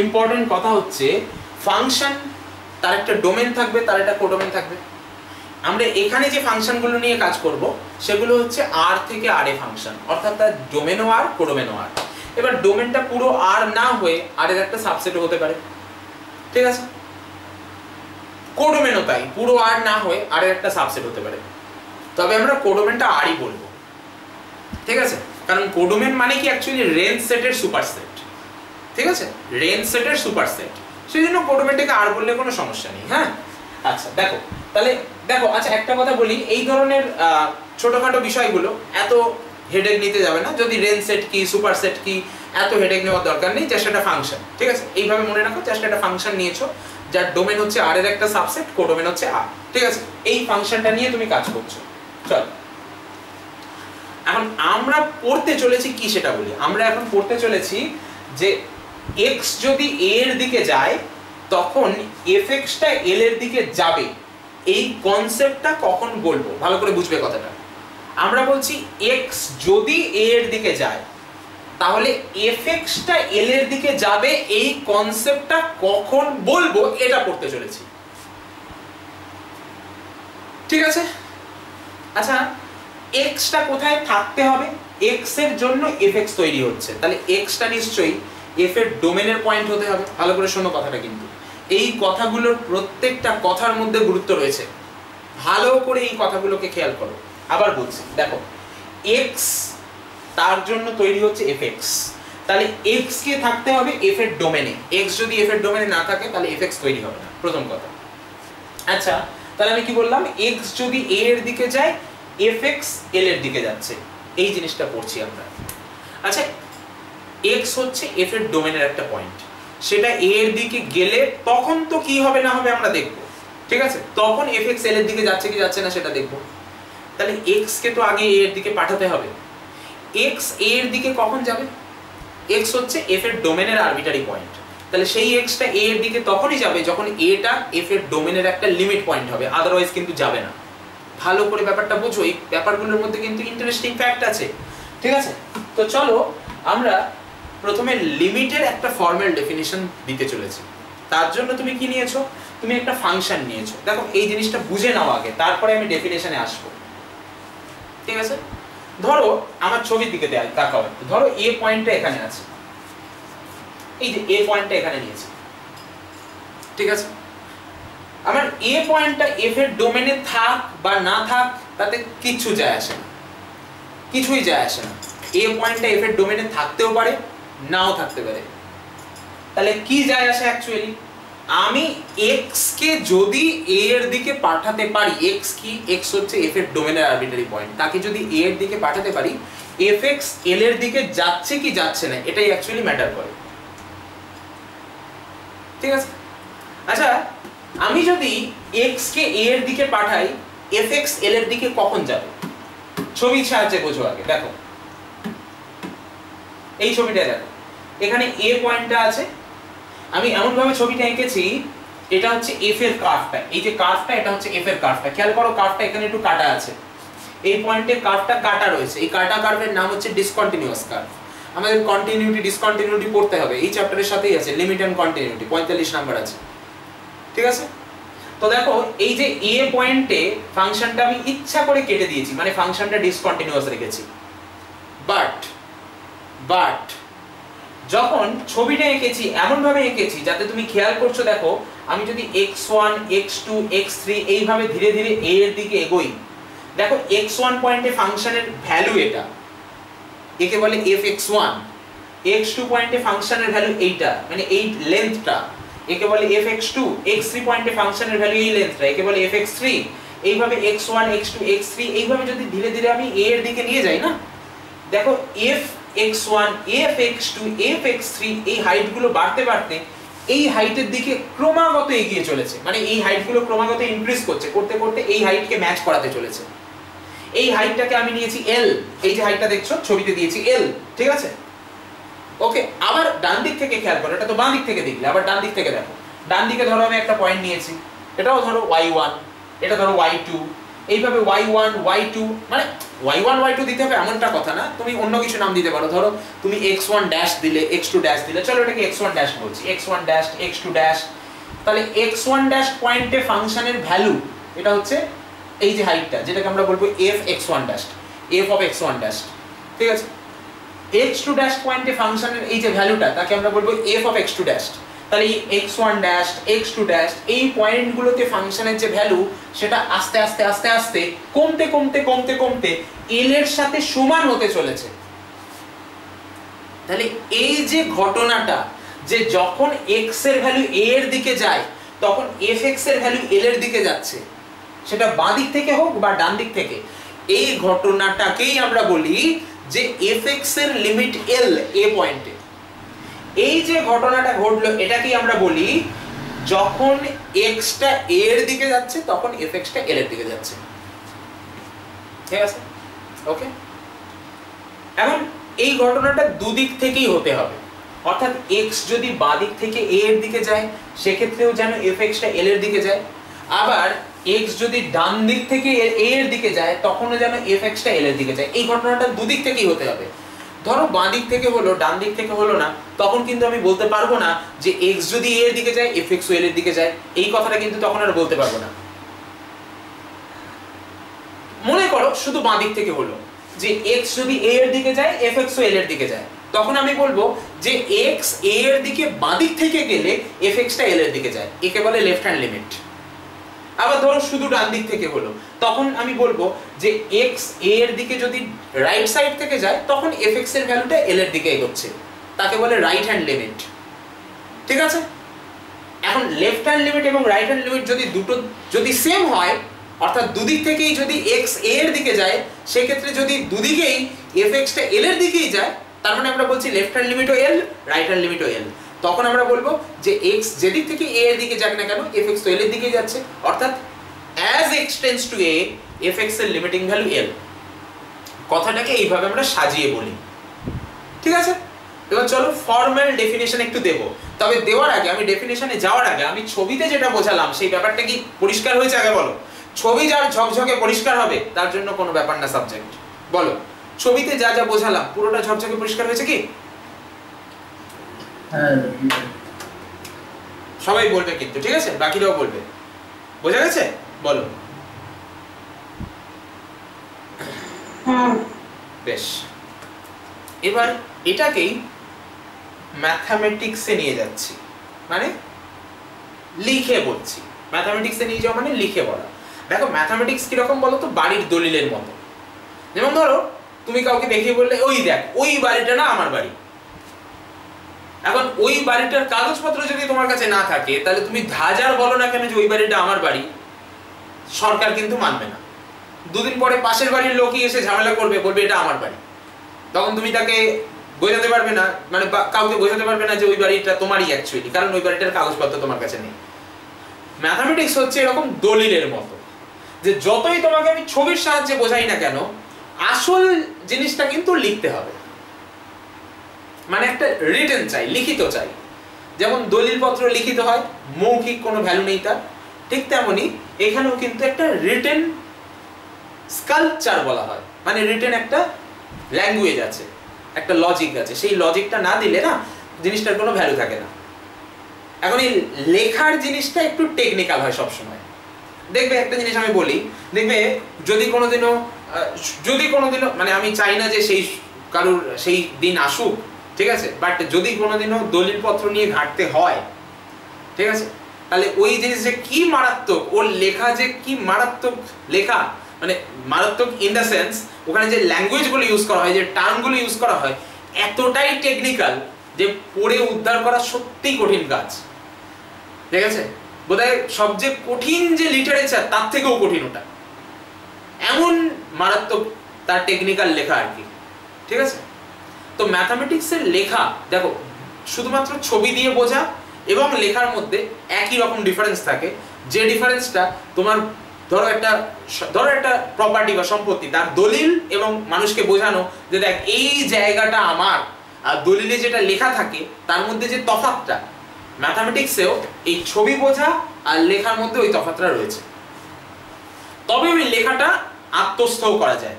Speaker 1: ইম্পর্টেন্ট কথা হচ্ছে ফাংশন তার একটা ডোমেন থাকবে, তার একটা কোডোমেন থাকবে। আমরা এখানে যে ফাংশনগুলো নিয়ে কাজ করব সেগুলো হচ্ছে আর থেকে আর এ ফাংশন, অর্থাৎ তার ডোমেনও আর কোডোমেনও আর। এবার ডোমেনটা পুরো আর না হয়ে আর এর একটা সাবসেটও হতে পারে, ঠিক আছে। কোডোমেনও তাই, পুরো আর না হয়ে আর এর একটা সাবসেট হতে পারে। তবে আমরা কোডোমেনটা আরই বলবো, ঠিক আছে, কারণ কোডোমেন মানে কি অ্যাকচুয়ালি রেঞ্জ সেটের সুপারসেট, ঠিক আছে, রেঞ্জ সেটের সুপারসেট। সেই জন্য কোডোমেনটাকে আর বললে কোনো সমস্যা নেই। হ্যাঁ, আচ্ছা দেখো, তাহলে দেখো, আচ্ছা একটা কথা বলি, এই ধরনের ছোটখাটো বিষয়গুলো এত হেডেক নিতে যাবে না, যদি রেঞ্জ সেট কি সুপার সেট কি এত হেডেক নেওয়ার দরকার নেই, জাস্ট একটা ফাংশন, ঠিক আছে? এইভাবে মনে রাখো, জাস্ট একটা ফাংশন নিয়েছো যার ডোমেন হচ্ছে আর এর একটা সাবসেট, কোডোমেন হচ্ছে আর, ঠিক আছে? এই ফাংশনটা নিয়ে তুমি কাজ করছো। চল এখন আমরা পড়তে চলেছি কি সেটা বলি। আমরা এখন পড়তে চলেছি যে x যদি a এর দিকে যায় তখন fx টা l এর দিকে যাবে, এই কনসেপ্টটা কখন বলবো ভালো করে বুঝবে কথাটা। আমরা বলছি x যদি a এর দিকে যায় তাহলে fx টা l এর দিকে যাবে, এই কনসেপ্টটা কখন বলবো এটা পড়তে চলেছি, ঠিক আছে? আচ্ছা x টা কোথায় থাকতে হবে? x এর জন্য fx তৈরি হচ্ছে, তাহলে x টা নিশ্চয়ই f এর ডোমেনের পয়েন্ট হতে হবে। ভালো করে শোনো কথাটা, কিন্তু এই কথাগুলোর প্রত্যেকটা কথার মধ্যে গুরুত্ব রয়েছে, ভালো করে এই কথাগুলোকে খেয়াল করো। আবার বলছি, দেখো x তার জন্য তৈরি হচ্ছে fx, তাহলে x কে থাকতে হবে f এর ডোমেনে। x যদি f এর ডোমেনে না থাকে তাহলে fx তৈরি হবে না, প্রথম কথা। আচ্ছা তাহলে আমি কি বললাম, x যদি a এর দিকে যায় fx l এর দিকে যাচ্ছে, এই জিনিসটা পড়ছি আমরা। আচ্ছা x হচ্ছে f এর ডোমেনের একটা পয়েন্ট, সেটা a এর দিকে গেলে তখন তো কি হবে না হবে আমরা দেখব, ঠিক আছে? তখন fx l এর দিকে যাচ্ছে কি যাচ্ছে না সেটা দেখব। তাহলে x কে তো আগে a এর দিকে পাঠাতে হবে। x a এর দিকে কখন যাবে? x হচ্ছে f এর ডোমেনের আরবিটারি পয়েন্ট, তাহলে সেই x টা a এর দিকে তখনই যাবে যখন a টা f এর ডোমেনের একটা লিমিট পয়েন্ট হবে, আদারওয়াইজ কিন্তু যাবে না। ভালো করে ব্যাপারটা বুঝো, এই ব্যাপারগুলোর মধ্যে কিন্তু ইন্টারেস্টিং ফ্যাক্ট আছে, ঠিক আছে? তো চলো আমরা প্রথমে লিমিটের একটা ফর্মাল ডেফিনিশন দিতে চলেছি। তার জন্য তুমি কি নিয়েছো? তুমি একটা ফাংশন নিয়েছো। দেখো এই জিনিসটা বুঝে নাও আগে, তারপরে আমি ডেফিনিশনে আসবো, ঠিক আছে? ধরো আমার ছবির দিকে তাকাও, ধরো a পয়েন্টটা এখানে আছে, এই যে a পয়েন্টটা এখানে নিয়েছি, ঠিক আছে? আমার a পয়েন্টটা f এর ডোমেনে থাক বা না থাক তাতে কিছু যায় আসে না, কিছুই যায় আসে না। a পয়েন্টটা f এর ডোমেনে থাকতেও পারে নাও থাকতে পারে, তাহলে কি যায় আসে অ্যাকচুয়ালি? আমি x কে যদি a এর দিকে পাঠাতে পারি, x কি? x হচ্ছে f এর ডোমেনের আরবিটারি পয়েন্ট, তাকে যদি a এর দিকে পাঠাতে পারি fx l এর দিকে যাচ্ছে কি যাচ্ছে না এটাই অ্যাকচুয়ালি ম্যাটার করে, ঠিক আছে? আচ্ছা আমি যদি x কে a এর দিকে পাঠাই fx l এর দিকে কখন যাবে? ছবির সাহায্যে বোঝো আগে। দেখো এই ছবিটা দেখো, এখানে a পয়েন্টটা আছে, আমি এমন ভাবে ছবিটা এঁকেছি, এটা হচ্ছে f এর কার্ভটা, এই যে কার্ভটা এটা হচ্ছে f এর কার্ভটা। খেয়াল করো কার্ভটা এখানে একটু কাটা আছে, এই পয়েন্টে কার্ভটা কাটা রয়েছে, এই কাটা কার্ভের নাম হচ্ছে ডিসকন্টিনিউয়াস কার্ভ। আমাদের কন্টিনিউটি ডিসকন্টিনিউটি পড়তে হবে, এই চ্যাপ্টারের সাথেই আছে, লিমিট এন্ড কন্টিনিউটি 45 নাম্বার আছে, ঠিক আছে? তো দেখো এই যে a পয়েন্টে ফাংশনটা আমি ইচ্ছা করে কেটে দিয়েছি, মানে ফাংশনটা ডিসকন্টিনিউয়াস রেখেছি, বাট যখন ছবিটা এঁকেছি এমন ভাবে এঁকেছি যাতে তুমি খেয়াল করছো, দেখো আমি যদি x1 x2 x3 এইভাবে ধীরে ধীরে a এর দিকে এগোই, দেখো x1 পয়েন্টে ফাংশনের ভ্যালু এটা, একে বলে fx1, x2 পয়েন্টে ফাংশনের ভ্যালু এইটা, মানে এই লেন্থটা, একে বলে fx2, x3 পয়েন্টে ফাংশনের ভ্যালু এই লেন্থটা, একে বলে fx3, এইভাবে x1 x2 x3 এইভাবে যদি ধীরে ধীরে আমি a এর দিকে নিয়ে যাই না, দেখো fx1 fx2 fx3 এই হাইট গুলো বাড়তে বাড়তে এই হাইটের দিকে ক্রমাগত এগিয়ে চলেছে, মানে এই হাইট গুলো ক্রমাগত ইনক্রিজ করছে, করতে করতে এই হাইটকে ম্যাচ করাতে চলেছে। এই হাইটটাকে আমি নিয়েছি l, এই যে হাইটটা দেখছো ছবিতে দিয়েছি l, ঠিক আছে? ওকে, আবার ডান দিক থেকে খেয়াল করো, এটা তো বাম দিক থেকে দেখলে, আবার ডান দিক থেকে দেখো, ডান দিকে ধরো আমি একটা পয়েন্ট নিয়েছি, এটাও ধরো y1, এটা ধরো y2, এইভাবে y1 y2, মানে y1 y2 দিতে হবে এমনটা কথা না, তুমি অন্য কিছু নাম দিতে পারো, ধরো তুমি x1 ড্যাশ দিলে x2 ড্যাশ দিলে, চলো এটাকে x1 ড্যাশ বলছি, x1 ড্যাশ x2 ড্যাশ। তাহলে x1 ড্যাশ পয়েন্টে ফাংশনের ভ্যালু এটা হচ্ছে এই যে হাইটটা, যেটাকে আমরা বলবো fx1 dash, f of x1 dash, ঠিক আছে? x2 ড্যাশ পয়েন্টে ফাংশনের এই যে ভ্যালুটা তাকে আমরা বলবো f অফ x2 ড্যাশ। তাহলে এই x1 ড্যাশ x2 ড্যাশ এই পয়েন্টগুলোতে ফাংশনের যে ভ্যালু সেটা আস্তে আস্তে আস্তে আস্তে কমতে কমতে কমতে কমতে l এর সাথে সমান হতে চলেছে। তাহলে এই যে ঘটনাটা, যে যখন x এর ভ্যালু a এর দিকে যায় তখন fx এর ভ্যালু l এর দিকে যাচ্ছে, সেটা বাঁ দিক থেকে হোক বা ডান দিক থেকে, এই ঘটনাটাকেই আমরা বলি যে fx এর লিমিট l a পয়েন্টে। এই যে ঘটনাটা ঘটলো এটাকেই আমরা বলি যখন x টা a এর দিকে যাচ্ছে তখন fx টা l এর দিকে যাচ্ছে। ঠিক আছে, ওকে। এখন এই ঘটনাটা দুদিক থেকেই হতে হবে, অর্থাৎ x যদি বাঁ দিক থেকে a এর দিকে যায় সেক্ষেত্রেও যেন fx টা l এর দিকে যায়, আবার x যদি ডান দিক থেকে a এর দিকে যায় তখনও যেন fx টা l এর দিকে যায়। এই ঘটনাটা দুদিক থেকেই হতে হবে। ধরো বাঁ দিক থেকে হলো, ডান দিক থেকে হলো না, তখন কিন্তু আমি বলতে পারবো না যে x যদি a এর দিকে যায় fx ও l এর দিকে যায়, এই কথাটা কিন্তু তখন আর বলতে পারবো না। মনে করো শুধু বাঁ দিক থেকে হলো যে x যদি a এর দিকে যায় fx ও l এর দিকে যায়, তখন আমি বলবো যে x a এর দিকে বাঁ দিক থেকে গেলে fx টা l এর দিকে যায়, একে বলে লেফট হ্যান্ড লিমিট। আবার ধরো শুধু ডান দিক থেকে হলো, তখন আমি বলবো যে x a এর দিকে যদি রাইট সাইড থেকে যায় তখন fx এর ভ্যালুটা l এর দিকে এগোচ্ছে, তাকে বলে রাইট হ্যান্ড লিমিট। ঠিক আছে, এখন লেফট হ্যান্ড লিমিট এবং রাইট হ্যান্ড লিমিট যদি দুটো যদি সেম হয়, অর্থাৎ দুদিক থেকেই যদি x a এর দিকে যায়, সেই ক্ষেত্রে যদি দুদিকেই fx টা l এর দিকেই যায়, তার মানে আমরা বলছি লেফট হ্যান্ড লিমিটও l, রাইট হ্যান্ড লিমিটও l। তখন আমরা বলবো যে x যেদিক থেকে a এর দিকে যাক না কেন fx তো l এর দিকেই যাচ্ছে, অর্থাৎ as x tends to a fx এর লিমিটিং ভ্যালু l। কথাটাকে এইভাবে আমরা সাজিয়ে বলি। ঠিক আছে, এবার চলো ফর্মাল ডেফিনিশন একটু দেব। তবে দেওয়ার আগে, আমি ডেফিনিশনে যাওয়ার আগে আমি ছবিতে যেটা বোঝালাম সেই ব্যাপারটা কি পরিষ্কার হয়েছে আগে বলো। ছবি যার ঝকঝকে পরিষ্কার হবে তার জন্য কোনো ব্যাপার না সাবজেক্ট। বলো, ছবিতে যা যা বোঝালাম পুরোটা ঝকঝকে পরিষ্কার হয়েছে কি?
Speaker 2: হ্যাঁ,
Speaker 1: সবাই বলবে কিন্তু, ঠিক আছে, বাকিরাও বলবে। বোঝা গেছে? বলো। বেশ, এবার এটাকেই ম্যাথমেটিক্সে নিয়ে যাচ্ছি, মানে লিখে বলছি। ম্যাথমেটিক্সে নিয়ে যাওয়া মানে লিখে বলা। দেখো ম্যাথমেটিক্স কিরকম বলো তো, বাড়ির দলিলের মতো। যেমন ধরো তুমি কাউকে দেখিয়ে বললে ওই দেখ ওই বাড়িটা না আমার বাড়ি। এখন ওই বাড়িটার কাগজপত্র যদি তোমার কাছে না থাকে তাহলে তুমি হাজার বলো না কেন যে ওই বাড়িটা আমার বাড়ি, সরকার কিন্তু মানবে না। দুদিন পরে পাশের বাড়ির লোকই এসে ঝামেলা করবে, বলবে এটা আমার বাড়ি। তখন তুমি তাকে বোঝাতে পারবে না, মানে কাউকে বোঝাতে পারবে না যে ওই বাড়িটা তোমারই অ্যাকচুয়ালি, কারণ ওই বাড়িটার কাগজপত্র তোমার কাছে নেই। ম্যাথমেটিক্স হচ্ছে এরকম দলিলের মতো, যে যতই তোমাকে আমি ছবির সাহায্যে বোঝাই না কেন আসল জিনিসটা কিন্তু লিখতে হবে, মানে একটা রিটেন চাই, লিখিত চাই। যেমন দলিলপত্র লিখিত হয়, মৌখিক কোনো ভ্যালু নেই তার, ঠিক তেমনি এখানেও কিন্তু একটা রিটেন স্কাল্পচার বলা হয়, মানে রিটেন একটা ল্যাঙ্গুয়েজ আছে, একটা লজিক আছে, সেই লজিকটা না দিলে না জিনিসটার কোনো ভ্যালু থাকে না। এখন এই লেখার জিনিসটা একটু টেকনিক্যাল হয় সবসময়। দেখবে একটা জিনিস আমি বলি, দেখবে যদি কোনোদিনও মানে আমি চাই না যে সেই কারোর সেই দিন আসুক, ঠিক আছে, বাট যদি কোনোদিনও দলিলপত্র নিয়ে ঘাটতে হয়, ঠিক আছে, তাহলে ওই জিনিস যে কি মারাত্মক, ওর লেখা যে কি মারাত্মক লেখা, মানে মারাত্মক ইন দ্য সেন্স ওখানে যে ল্যাঙ্গুয়েজগুলো ইউজ করা হয়, যে টার্মগুলো ইউজ করা হয় এতটাই টেকনিক্যাল যে পড়ে উদ্ধার করা সত্যিই কঠিন কাজ। ঠিক আছে, বোধহয় সবচেয়ে কঠিন যে লিটারেচার তার থেকেও কঠিন ওটা, এমন মারাত্মক তার টেকনিক্যাল লেখা আর কি। ঠিক আছে, তো ম্যাথামেটিক্সের লেখা দেখো শুধুমাত্র ছবি দিয়ে বোঝা এবং লেখার মধ্যে একই রকম ডিফারেন্স থাকে, যে ডিফারেন্সটা তোমার ধরো একটা প্রপার্টি বা সম্পত্তি, তার দলিল এবং মানুষকে বোঝানো যে দেখ এই জায়গাটা আমার, আর দলিলে যেটা লেখা থাকে তার মধ্যে যে তফাৎটা, ম্যাথামেটিক্সেও এই ছবি বোঝা আর লেখার মধ্যে ওই তফাৎটা রয়েছে। তবে ওই লেখাটা আত্মস্থও করা যায়।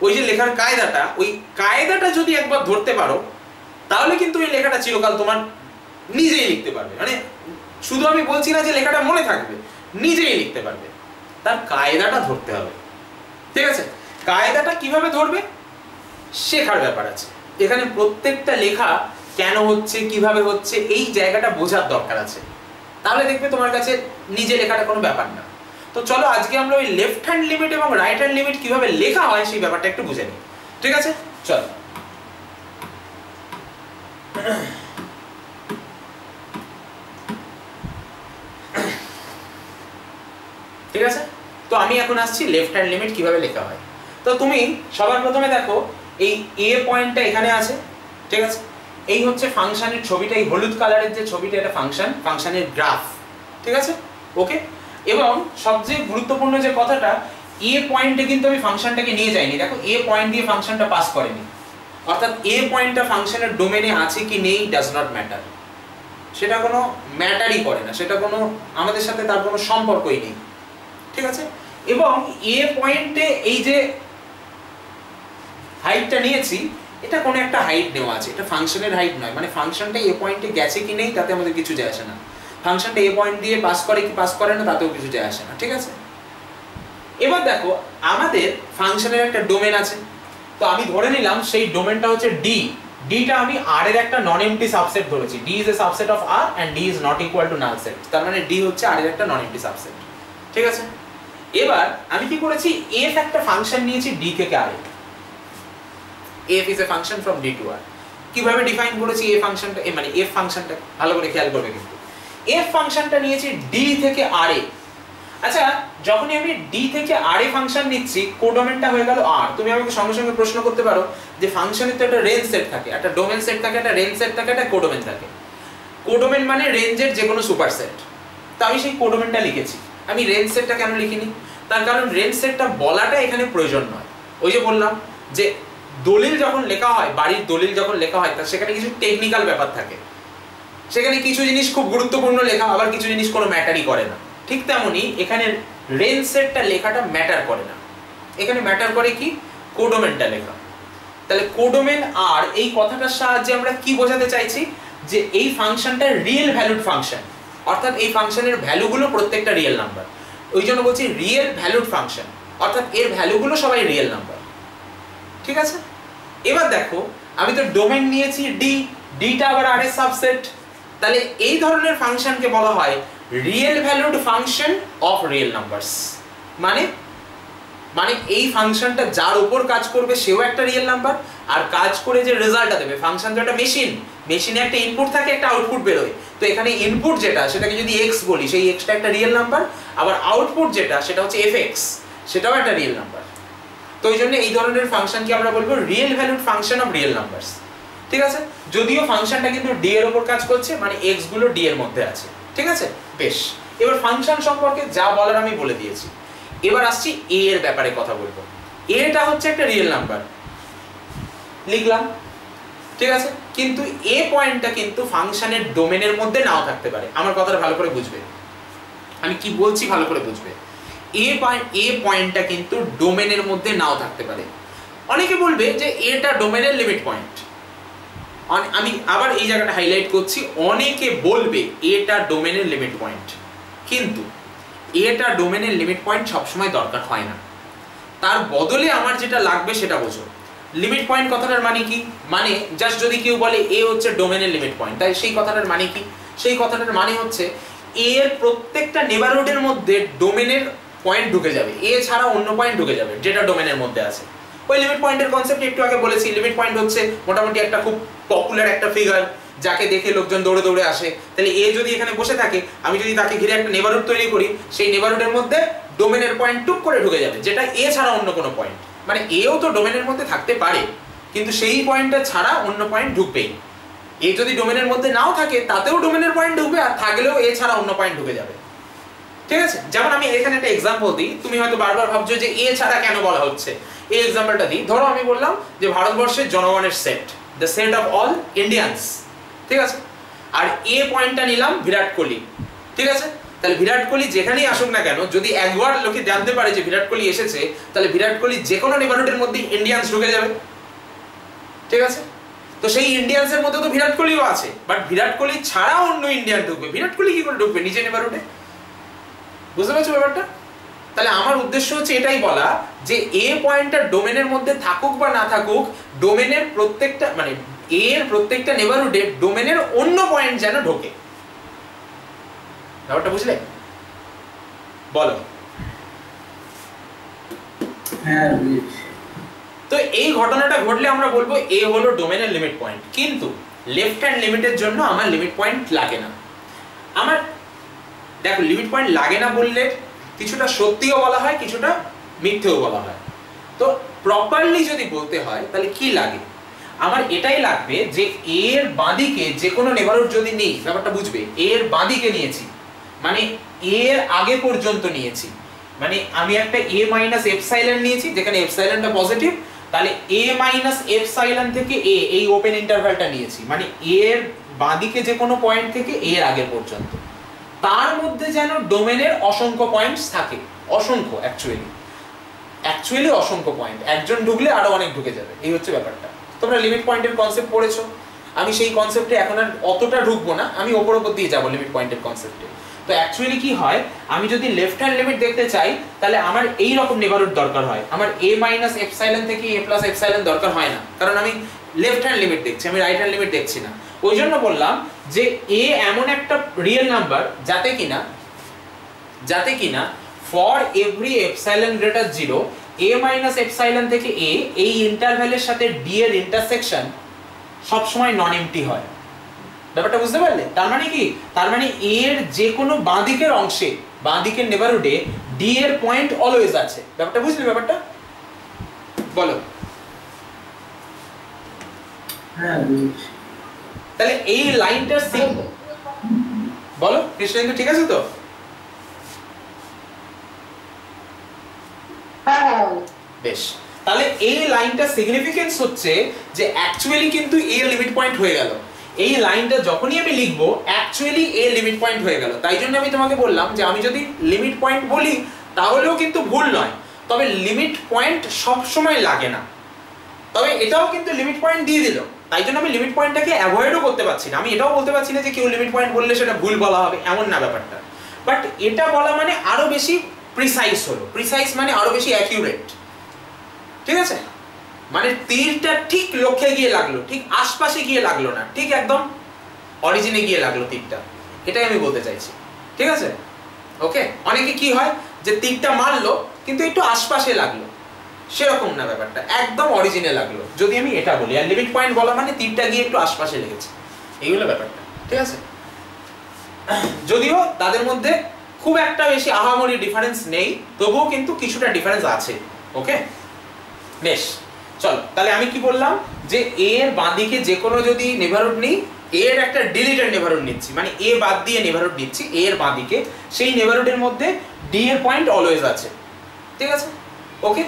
Speaker 1: ওই যে লেখার কায়দাটা, ওই কায়দাটা যদি একবার ধরতে পারো তাহলে কিন্তু ওই লেখাটা চিরকাল তোমার নিজেই লিখতে পারবে। মানে শুধু আমি বলছি না যে লেখাটা মনে থাকবে, নিজেই লিখতে পারবে, তার কায়দাটা ধরতে হবে। ঠিক আছে, কায়দাটা কিভাবে ধরবে শেখার ব্যাপার আছে। এখানে প্রত্যেকটা লেখা কেন হচ্ছে, কিভাবে হচ্ছে, এই জায়গাটা বোঝার দরকার আছে, তাহলে দেখবে তোমার কাছে নিজে লেখাটা কোনো ব্যাপার না। তো চলো আজকে আমরা ওই লেফট হ্যান্ড লিমিট এবং রাইট হ্যান্ড লিমিট কিভাবে লেখা হয় সেই ব্যাপারটা একটু বুঝে নিই। ঠিক আছে, চলো। ঠিক আছে, তো আমি এখন আসছি লেফট হ্যান্ড লিমিট কিভাবে লেখা হয়। তো তুমি সবার প্রথমে দেখো এই এ পয়েন্টটা এখানে আছে, ঠিক আছে? এই হচ্ছে ফাংশনের ছবিটা, এই হলুদ কালারের যে ছবিটা এটা ফাংশনের গ্রাফ, ঠিক আছে? ওকে। এবং সবচেয়ে গুরুত্বপূর্ণ যে কথাটা, এ পয়েন্টে কিন্তু আমি ফাংশনটাকে নিয়ে যাইনি, দেখো এ পয়েন্ট দিয়ে ফাংশনটা পাস করেনি, অর্থাৎ এ পয়েন্টটা ফাংশনের ডোমেনে আছে কি নেই ডাজ নট ম্যাটার, সেটা কোনো ম্যাটারই করে না, সেটা কোনো আমাদের সাথে তার কোনো সম্পর্কই নেই, ঠিক আছে? এবং এ পয়েন্টে এই যে হাইটটা নিয়েছি, এটা কোনো একটা হাইট নেওয়া আছে, এটা ফাংশনের হাইট নয়, মানে ফাংশনটা এ পয়েন্টে গেছে কি নেই তাতে আমাদের কিছু যায় আসে না, ফাংশনটা এ পয়েন্ট দিয়ে পাস করে কি পাস করে না তাতেও কিছু যায় আসে না, ঠিক আছে? এবার দেখো আমাদের ফাংশনের একটা ডোমেন আছে, তো আমি ধরে নিলাম সেই ডোমেনটা হচ্ছে ডি, ডিটা আমি আর এর একটা নন এমপ্টি সাবসেট ধরেছি, D is a subset of R and D is not equal to null set, তার মানে ডি হচ্ছে আর এর একটা নন এমপ্টি সাবসেট, ঠিক আছে? এবার আমি কি করেছি, এফ একটা ফাংশন নিয়েছি ডি থেকে আর এ, f is a function from d to r, কিভাবে ডিফাইন করেছি a ফাংশনটা, মানে f ফাংশনটা ভালো করে খেয়াল করবে কিন্তু, f ফাংশনটা নিয়েছি d থেকে r এ। আচ্ছা, যখনই আমি d থেকে r এ ফাংশন নিচ্ছি, কোডোমেনটা হয়ে গেল r। তুমি আমাকে সঙ্গে সঙ্গে প্রশ্ন করতে পারো যে ফাংশনের তো একটা রেঞ্জ সেট থাকে, একটা ডোমেন সেট থাকে, একটা রেঞ্জ সেট থাকে, একটা কোডোমেন থাকে। কোডোমেন মানে রেঞ্জের যে কোনো সুপারসেট, তো আমি সেই কোডোমেনটা লিখেছি। আমি রেঞ্জ সেটটা কেন লিখিনি? তার কারণ রেঞ্জ সেটটা বলাটা এখানে প্রয়োজন নয়। ওই যে বললাম যে দলিল যখন লেখা হয়, বাড়ির দলিল যখন লেখা হয়, তার সেখানে কিছু টেকনিক্যাল ব্যাপার থাকে, সেখানে কিছু জিনিস খুব গুরুত্বপূর্ণ লেখা, আবার কিছু জিনিস কোনো ম্যাটারই করে না। ঠিক তেমনি এখানে রেঞ্জ সেটটা লেখাটা ম্যাটার করে না, এখানে ম্যাটার করে কি কোডোমেনটা লেখা। তাহলে কোডোমেন আর এই কথাটার সাহায্যে আমরা কি বোঝাতে চাইছি, যে এই ফাংশনটা রিয়েল ভ্যালুড ফাংশন, অর্থাৎ এই ফাংশনের ভ্যালুগুলো প্রত্যেকটা রিয়েল নাম্বার, ওই জন্য বলছি রিয়েল ভ্যালুড ফাংশন, অর্থাৎ এর ভ্যালুগুলো সবাই রিয়েল নাম্বার, ঠিক আছে? এবার দেখো আমি তো ডোমেন নিয়েছি ডি, ডিটা আবার আর এর সাবসেট, তাহলে এই ধরনের ফাংশনকে বলা হয় real valued function of real numbers. মানে মানে এই ফাংশনটা যার উপর কাজ করবে সেও একটা রিয়েল নাম্বার, আর কাজ করে যে রেজাল্টটা দেবে, ফাংশন তো একটা মেশিন, মেশিনে একটা ইনপুট থাকে, একটা আউটপুট বেরোয়, তো এখানে ইনপুট যেটা সেটাকে যদি এক্স বলি, সেই এক্সটা একটা রিয়েল নাম্বার, আবার আউটপুট যেটা সেটা হচ্ছে এফ এক্স, সেটাও একটা রিয়েল নাম্বার। তো এই জন্য এই ধরনের ফাংশনকে আমরা বলবো real valued function of real numbers, ঠিক আছে? যদিও ফাংশনটা কিন্তু ডি এর উপর কাজ করছে, মানে এক্স গুলো ডি এর মধ্যে আছে, ঠিক আছে? বেশ, এবার ফাংশন সম্পর্কে যা বলার আমি বলে দিয়েছি। এবার আসছি এ এর ব্যাপারে কথা বলবো। এটা হচ্ছে একটা রিয়েল নাম্বার, লিখলাম, ঠিক আছে? কিন্তু এ পয়েন্টটা কিন্তু ফাংশনের ডোমেনের মধ্যে নাও থাকতে পারে। আমার কথাটা ভালো করে বুঝবে, আমি কি বলছি ভালো করে বুঝবে। এ পয়েন্টটা কিন্তু ডোমেনের মধ্যে নাও থাকতে পারে। অনেকে বলবে যে এটা ডোমেনের লিমিট পয়েন্ট, আমি আবার এই জায়গাটা হাইলাইট করছি, অনেকে বলবে এটা ডোমেনের লিমিট পয়েন্ট, কিন্তু এটা ডোমেনের লিমিট পয়েন্ট সবসময় দরকার হয় না। তার বদলে আমার যেটা লাগবে সেটা বোঝো। লিমিট পয়েন্ট কথাটার মানে কি? মানে জাস্ট যদি কেউ বলে এ হচ্ছে ডোমেনের লিমিট পয়েন্ট, তাই সেই কথাটার মানে কি? সেই কথাটার মানে হচ্ছে এর প্রত্যেকটা নেবারহুডের মধ্যে ডোমেনের পয়েন্ট ঢুকে যাবে, এ ছাড়া অন্য পয়েন্ট ঢুকে যাবে যেটা ডোমেনের মধ্যে আছে। ওই লিমিট পয়েন্টের কনসেপ্ট একটু আগে বলেছি। লিমিট পয়েন্ট হচ্ছে মোটামুটি একটা খুব পপুলার একটা ফিগার, যাকে দেখে লোকজন দৌড়ে দৌড়ে আসে। তাহলে এ যদি এখানে বসে থাকে, আমি যদি তাকে ঘিরে একটা নেবারহুড তৈরি করি, সেই নেবারহুডের মধ্যে ডোমেনের পয়েন্ট টুক করে ঢুকে যাবে, যেটা এ ছাড়া অন্য কোনো পয়েন্ট। মানে এও তো ডোমেনের মধ্যে থাকতে পারে, কিন্তু সেই পয়েন্টটা ছাড়া অন্য পয়েন্ট ঢুকবেই। এ যদি ডোমেনের মধ্যে নাও থাকে, তাতেও ডোমেনের পয়েন্ট ঢুকবে, আর থাকলেও এ ছাড়া অন্য পয়েন্ট ঢুকে যাবে, ঠিক আছে? যেমন আমি এখানে একটা এক্সাম্পল দিই, তুমি হয়তো বারবার ভাবছো যে এ ছাড়া কেন বলা হচ্ছে। এই এক্সাম্পলটা দিই, ধরো আমি বললাম যে ভারতবর্ষের জনগণের set, the set of all Indians, ঠিক আছে? আর এ পয়েন্টটা নিলাম বিরাট কোহলি, ঠিক আছে? তাহলে বিরাট কোহলি যেখানেই আসুক না কেন, যদি একবার লোকে জানতে পারে যে বিরাট কোহলি এসেছে, তাহলে বিরাট কোহলি যে কোনো নেবারহুডের মধ্যে ইন্ডিয়ান্স ঢুকে যাবে, ঠিক আছে? তো সেই ইন্ডিয়ান্সের মধ্যে তো বিরাট কোহলিও আছে, বাট বিরাট কোহলি ছাড়া অন্য ইন্ডিয়ান ঢুকবে, বিরাট কোহলি কি করে ঢুকবে নিচে নেবারহুডে? বুঝতে পারছো ব্যাপারটা? তাহলে আমার উদ্দেশ্য হচ্ছে এটাই বলা যে এ পয়েন্টটা ডোমেনের মধ্যে থাকুক বা না থাকুক, ডোমেনের প্রত্যেকটা মানে এর প্রত্যেকটা নেবারহুডে ডোমেনের অন্য পয়েন্ট যেন ঢোকে। ব্যাপারটা বুঝলে? বলো।
Speaker 2: হ্যাঁ,
Speaker 1: তো এই ঘটনাটা ঘটলে আমরা বলবো এ হলো ডোমেনের লিমিট পয়েন্ট, কিন্তু লেফট হ্যান্ড লিমিটের জন্য আমার লিমিট পয়েন্ট লাগে না। আমার দেখো লিমিট পয়েন্ট লাগে না বললে কিছুটা সত্যিও বলা হয়, কিছুটা মিথ্যেও বলা হয়। তো প্রপারলি যদি বলতে হয় তাহলে কি লাগে, আমার এটাই লাগবে যে এর বাঁদিকে যে কোনো নেবারহুড যদি নেই, ব্যাপারটা বুঝবে, এর বাঁদিকে নিয়েছি মানে এর আগে পর্যন্ত নিয়েছি, মানে আমি একটা a মাইনাস এপসাইলন নিয়েছি যেখানে এপসাইলনটা পজিটিভ, তাহলে a মাইনাস এপসাইলন থেকে a এই ওপেন ইন্টারভ্যালটা নিয়েছি, মানে এর বাঁদিকে যে কোনো পয়েন্ট থেকে এর আগে পর্যন্ত, তার মধ্যে যেন ডোমেনের অসংখ্য পয়েন্টস থাকে, অসংখ্য অ্যাকচুয়ালি অসংখ্য পয়েন্ট, একজন ঢুকলে আরো অনেক ঢুকে যাবে, এই হচ্ছে ব্যাপারটা। তোমরা লিমিট পয়েন্টের কনসেপ্ট পড়েছো, আমি সেই কনসেপ্টে এখন আর অতটা ঢুকবো না, আমি ওপর দিয়ে যাবো লিমিট পয়েন্টের কনসেপ্টে। তো অ্যাকচুয়ালি কি হয়, আমি যদি লেফট হ্যান্ড লিমিট দেখতে চাই তাহলে আমার এই রকম নেবারহুড দরকার হয়, আমার a মাইনাস এপসাইলন থেকে a প্লাস এপসাইলন দরকার হয় না, কারণ আমি লেফট হ্যান্ড লিমিট দেখছি, আমি রাইট হ্যান্ড লিমিট দেখছি না। ওই জন্য বললাম যে a এমন একটা রিয়েল নাম্বার যাতে কিনা for every epsilon greater 0 a minus epsilon থেকে a এই ইন্টারভ্যালের সাথে d এর ইন্টারসেকশন সব সময় নন এমটি হয়। ব্যাপারটা বুঝতে পারলে? তার মানে কি, তার মানে এর যে কোনো বাঁদিকের অংশে, বাঁদিকের নেবারহুডে d এর পয়েন্ট অলওয়েজ আছে। ব্যাপারটা বুঝলে? ব্যাপারটা বলো।
Speaker 2: হ্যাঁ,
Speaker 1: তাহলে এই লাইনটা বলো কৃষ্ণেন্দু, ঠিক আছে তো? বেশ, তাহলে এই লাইনটা সিগনিফিকেন্স হচ্ছে যে অ্যাকচুয়ালি কিন্তু এর লিমিট পয়েন্ট হয়ে গেল। এই লাইনটা যখনই আমি লিখবো অ্যাকচুয়ালি এর লিমিট পয়েন্ট হয়ে গেল। তাই জন্য আমি তোমাকে বললাম যে আমি যদি লিমিট পয়েন্ট বলি তাহলেও কিন্তু ভুল নয়, তবে লিমিট পয়েন্ট সব সময় লাগে না, তবে এটাও কিন্তু লিমিট পয়েন্ট দিয়ে দিল। তাই জন্য আমি লিমিট পয়েন্টটাকে অ্যাভয়েডও করতে পারছি না, আমি এটাও বলতে পারছি না যে কেউ লিমিট পয়েন্ট বললে সেটা ভুল বলা হবে, এমন না ব্যাপারটা। বাট এটা বলা মানে আরো বেশি প্রিসাইজ হলো, প্রিসাইজ মানে আরো বেশি অ্যাকিউরেট, ঠিক আছে? মানে তীরটা ঠিক লক্ষ্যে গিয়ে লাগলো, ঠিক আশপাশে গিয়ে লাগলো না, ঠিক একদম অরিজিনে গিয়ে লাগলো তীরটা, এটাই আমি বলতে চাইছি, ঠিক আছে? ওকে, অনেকে কি হয় যে তীরটা মারলো কিন্তু একটু আশপাশে লাগলো, সেরকম না ব্যাপারটা, একদম অরিজিনে লাগলো যদি আমি এটা বলি। আর লিমিট পয়েন্ট বলা মানে তীরটা গিয়ে একটু আশপাশে লেগেছে, এইগুলো ব্যাপারটা, ঠিক আছে? যদিও তাদের মধ্যে খুব একটা বেশি আহামরি ডিফারেন্স নেই, তবুও কিন্তু কিছুটা ডিফারেন্স আছে। ওকে, বেশ, চলো তাহলে আমি কি বললাম যে এর বাঁদিকে যে কোনো যদি নেবারহুড নেই, এর একটা ডিলিটেড নেবারহুড নিচ্ছি, মানে এ বাদ দিয়ে নেবারহুড নিচ্ছি এর বাঁদিকে, সেই নেবারহুডের মধ্যে ডি এর পয়েন্ট অলওয়েজ আছে, ঠিক আছে? ওকে,